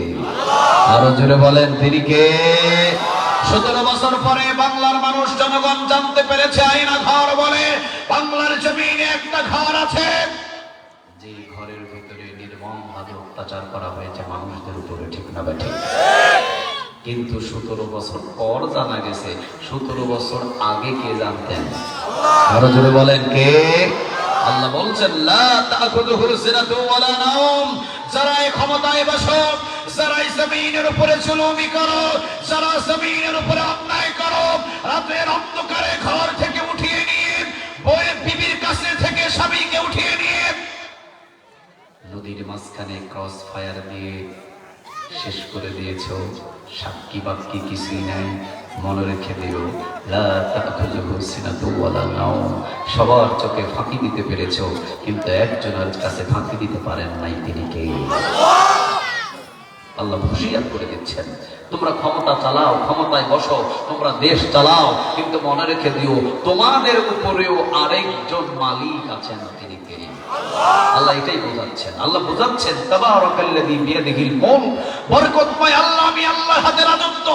[SPEAKER 1] আরো জোরে বলেন, তিনি কে? 17 বছর পরে বাংলার মানুষ, জনগণ জানতে পেরেছে আয়না ঘর বলে বাংলার জমিনে একটা ঘর আছে, যে ঘরের ভিতরে নির্মমভাবে অত্যাচার করা হয়েছে মানুষদের উপরে। ঠিক না বেঠিক? কিন্তু 17 বছর পর জানা গেছে, 17 বছর আগে কে জানতেন? আরো জোরে বলেন, কে? আল্লাহ বলছেন, লা তাখুযুহু সিনাতু ওয়ালা নাওম, যারা এই ক্ষমতায় বসো, যারা এই জমিনের উপরে জুলুমি করো, যারা জমিনের উপরে অন্যায় করো, রাতের অন্ধকারে ঘর থেকে উঠিয়ে নিয়ে, বউয়ের বিবির কাছে থেকে স্বামীকে উঠিয়ে নিয়ে নদীর মাঝখানে ক্রস ফায়ার দিয়ে শেষ করে দিয়েছো। সাক্ষী বাক্যি কিছুই নাই, মনে রেখে দিও, লা তাখুযুহু সিনাতুন ওয়ালা নাওম। সবার চোখে ফাঁকি দিতে পেরেছো, কিন্তু একজনের কাছে ফাঁকি দিতে পারেন নাই, তিনি কে? আল্লাহ হুঁশিয়ার করে দিচ্ছেন, তোমরা ক্ষমতা চালাও, ক্ষমতায় বসো, তোমরা দেশ চালাও, কিন্তু মনে রেখে দিও তোমাদের উপরেও আরেকজন মালিক আছেন, তিনি কে? আল্লাহ এটাই বোঝাচ্ছেন। আল্লাহ বোঝাচ্ছেন তাবারাকাল্লাযী বিয়াদিহিল মুলক, বরকতময় আল্লাহ, আমি আল্লাহর হাতে রাজত্ব।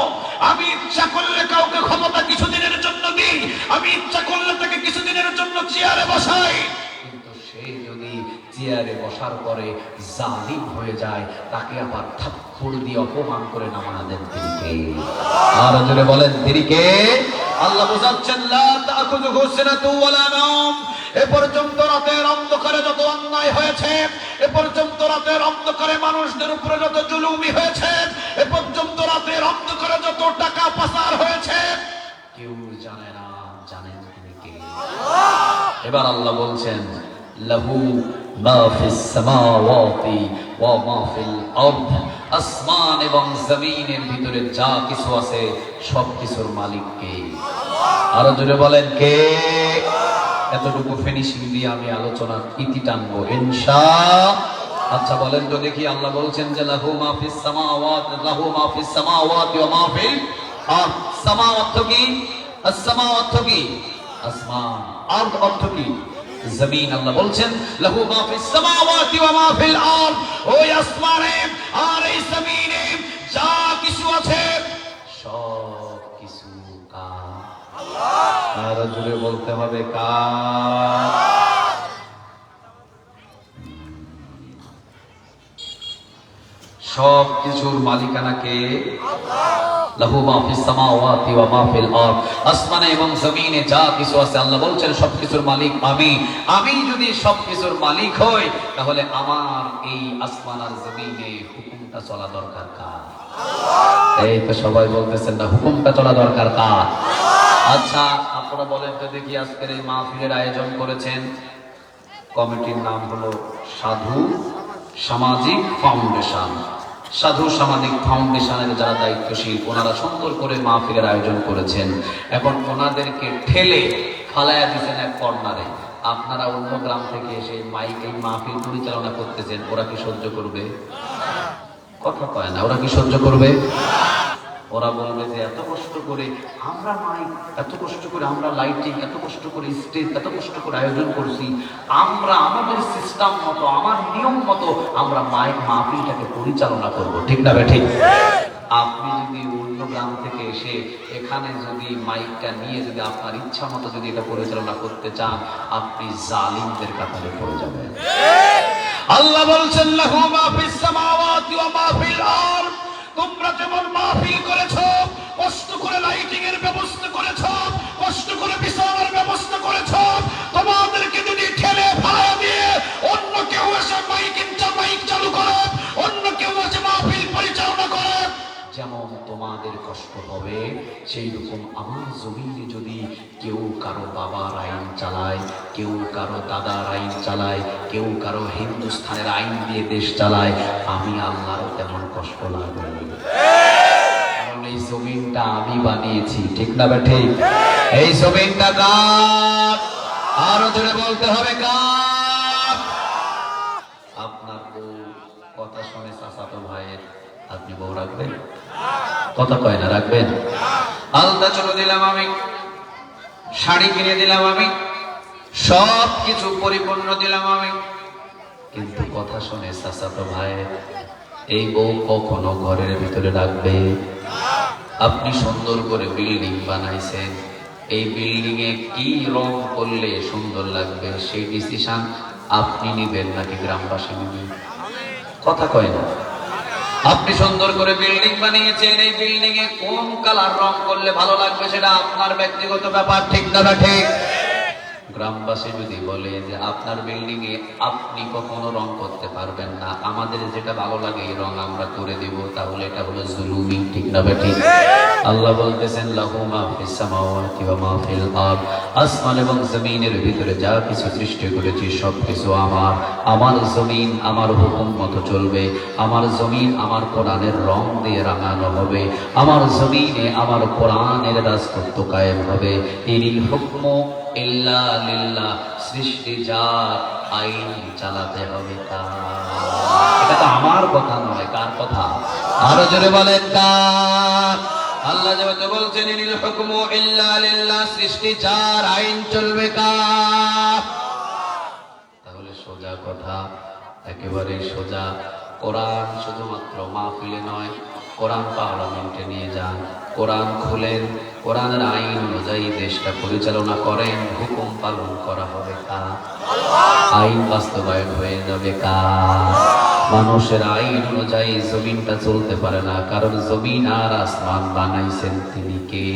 [SPEAKER 1] আমি ইচ্ছা করলে কাউকে ক্ষমতা কিছুদিনের জন্য দিই, আমি ইচ্ছা করলে তাকে কিছুদিনের জন্য চেয়ারে বসাই, কিন্তু সে যদি চেয়ারে বসার পরে জালিম হয়ে যায়, তাকে আবার থাপ্পড় দিয়ে অপমান করে নামানো দেন, তিনি কে? আর জোরে বলেন, তিনি কে? আল্লাহ বোঝাচ্ছেন, লা তাখুযুহু সিনাতুন ওয়ালা নাওম। এ পর্যন্ত রাতের অন্ধকারে যত অন্যায় হয়েছে, এ পর্যন্ত রাতের অন্ধকারে মানুষদের উপরে যত জুলুমি হয়েছে, এ পর্যন্ত রাতের অন্ধকারে যত টাকা পাচার হয়েছে, কেউ জানে না, জানেন তিনি কে? এবার আল্লাহ বলছেন, লাহু মা ফিস সামাওয়াতি ওয়া মা ফিল আরদ। আসমান এবং জমিনের ভিতরে যা কিছু আছে সব কিছুর মালিক কে? আরো জোরে বলেন, কে? এতটুকু ফিনিশিং দিয়ে আমি আলোচনা ইতি টানবো ইনশাআল্লাহ। আচ্ছা বলেন তো দেখি, আল্লাহ বলছেন যে লাহু মা ফিস সামাওয়াত, লাহু মা ফিস সামাওয়াতি ওয়া মা ফিল আরদ। সামা অর্থ কি? আস-সামা অর্থ কি? আসমান। আরদ অর্থ কি? জমিন। আল্লাহ বলছেন লাহু মা ফিস সামাওয়াতি ওয়া মা ফিল আরদ। ওই আসমানে আর এই জমিনে যা কিছু আছে সব কিছু কার? আল্লাহ। আর জোরে বলতে হবে, কার? সব কিছুর মালিকানা কে? লাহু মা ফিস সামাওয়াতি ওয়া মা ফিল আরদ। আসমানে এবং জমিনে যা কিছু আছে, আল্লাহ বলছেন সব কিছুর মালিক আমি। আমি যদি সব কিছুর মালিক হই, তাহলে আমার এই আসমান আর জমিনে হুকুমটা চলা দরকার কার? এই তো সবাই বলতেছেন না, হুকুমটা চলা দরকার কার? আচ্ছা আপনারা বলেন তো দেখি, আজকের এই মাহফিলের আয়োজন করেছেন, কমিটির নাম হলো সাধু সামাজিক ফাউন্ডেশন। সাধু সামাজিক ফাউন্ডেশনের যারা দায়িত্বশীল, ওনারা সুন্দর করে মাহফিলের আয়োজন করেছেন। এখন ওনাদেরকে ঠেলে ফালাইয়া দিচ্ছেন এক কর্নারে। আপনারা অন্য গ্রাম থেকে এসে মাইক এই মাহফিল পরিচালনা করতেছেন, ওরা কি সহ্য করবে? কথা কয় না, ওরা কি সহ্য করবে? ওরা বলবে যে এত কষ্ট করে আমরা মাইক, এত কষ্ট করে আমরা লাইটিং, এত কষ্ট করে স্টেজ, এত কষ্ট করে আয়োজন করছি, আমরা আমাদের সিস্টেম মতো, আমার নিয়ম মতো আমরা মাইক মাহফিলটাকে পরিচালনা করব, ঠিক না ঠিক? আপনি যদি অন্য গ্রাম থেকে এসে এখানে যদি মাইকটা নিয়ে যদি আপনার ইচ্ছা মতো যদি এটা পরিচালনা করতে চান, আপনি জালিমদের কাতারে পড়ে যাবেন। আল্লাহ বলছেন লাহু মা ফিস সামাওয়াতি ওয়া মা ফিল আরদ। তোমরা যেমন মাহফিল করেছো, কষ্ট করে লাইটিং এর ব্যবস্থা করেছো, কষ্ট করে বিছানার ব্যবস্থা করেছো, তোমাদেরকে যদি ঠেলে ফালাইয়া দিয়ে অন্য কেউ এসে মাইক চালু করে, অন্য কেউ এসে মাহফিল পরিচালনা করে, যেমন তোমাদের কষ্ট হবে, সেই রকম আমার জমিনে যদি কেউ কারো বাবার আইন চালায়, কেউ কারো দাদার আইন চালায়, কেউ কারো হিন্দুস্তানের আইন দিয়ে দেশ চালায়, আমি আল্লাহরও তেমন কষ্ট লাগবে, কারণ এই জমিনটা আমি বানিয়েছি, ঠিক না ঠিক? এই জমিনটা কার? আরো জোরে বলতে হবে, কার? আপনার বউ কথা শুনে চাচাতো ভাইয়ের, আপনি বউ রাখবেন? কথা কয় না, রাখবেন? আলতা চলে দিলাম আমি, শাড়ি কিনে দিলাম আমি, সব কিছু পরিপূর্ণ দিলাম আমি, কিন্তু কথা শুনে চাচাতো ভাই এই বউ কখনো ঘরের ভিতরে রাখবে? আপনি সুন্দর করে বিল্ডিং বানাইছেন, এই বিল্ডিং এ কি রং করলে সুন্দর লাগবে সেই ডিসিশন আপনি নিবেন নাকি গ্রামবাসী নিবেন? কথা কয় না। আপনি সুন্দর করে বিল্ডিং বানিয়েছেন, এই বিল্ডিং এ কোন কালার রং করলে ভালো লাগবে সেটা আপনার ব্যক্তিগত ব্যাপার, ঠিক না ঠিক? গ্রামবাসী যদি বলে যে আপনার বিল্ডিং এ আপনি কখনো রং করতে পারবেন না, আমাদের যেটা ভালো লাগে এই রং আমরা করে দেব, তাহলে এটা হলো জুলুমি, ঠিক না ঠিক? আল্লাহ বলতেছেন লাহু মা ফিস সামাওয়াতি ওয়া মা ফিল আরদ, আসমান এবং জমিনের ভিতরে যা কিছু সৃষ্টি করেছি সবকিছু আমার। আমার জমিন আমার হুকুম মতো চলবে, আমার জমিন আমার কোরআনের রং দিয়ে রাঙানো হবে, আমার জমিনে আমার কোরআনের রাজত্ব কায়েম হবে। ইনিল হুকমু ইল্লা লিল্লাহ, সৃষ্টি যার, আইন চালাতে হবে তার। এটা তো আমার কথা নয়, কার কথা? আরো জোরে বলেন কার? আল্লাহ যেহেতু বলছেন ইনিল হুকমু ইল্লা লিল্লাহ, সৃষ্টি যার, আইন চলবে কার? তাহলে সোজা কথা, একেবারে সোজা। কোরআন শুধুমাত্র মাহফিলে নয়, কোরআন পার্লামেন্টে নিয়ে যান, কোরআন খুলেন, কোরআনের আইন অনুযায়ী দেশটা পরিচালনা করেন, হুকুম পালন করা হবে কার? আইন বাস্তবায়ন হয়ে যাবে কার? মানুষের আইন অনুযায়ী জমিনটা চলতে পারে না, কারণ জমিন আর আসমান বানাইছেন তিনি কে?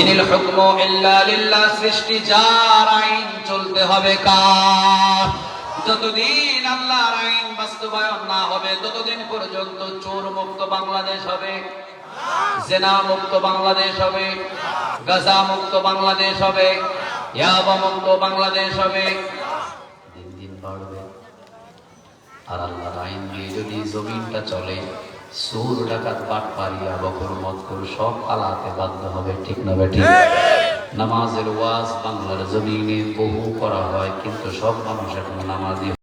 [SPEAKER 1] ইনিল হুকমু ইল্লা লিল্লাহ, সৃষ্টি যার, আইন চলতে হবে কার? যতদিন আল্লাহর আইন বাস্তবায়ন না হবে ততদিন পর্যন্ত চোর মুক্ত বাংলাদেশ হবে, জেনা মুক্ত বাংলাদেশ হবে, গাঁজা মুক্ত বাংলাদেশ হবে, ইয়াবা মুক্ত বাংলাদেশ হবে। দিন দিন বাড়বে। আর আল্লাহর আইন দিয়ে যদি জমিনটা চলে, চোর ডাকাত বাটপারি বকর মতকর সব পালাতে বাধ্য হবে, ঠিক না বেঠিক? নামাজের ওয়াজ বাংলার জমিনে বহু করা হয়, কিন্তু সব মানুষ এখন নামাজি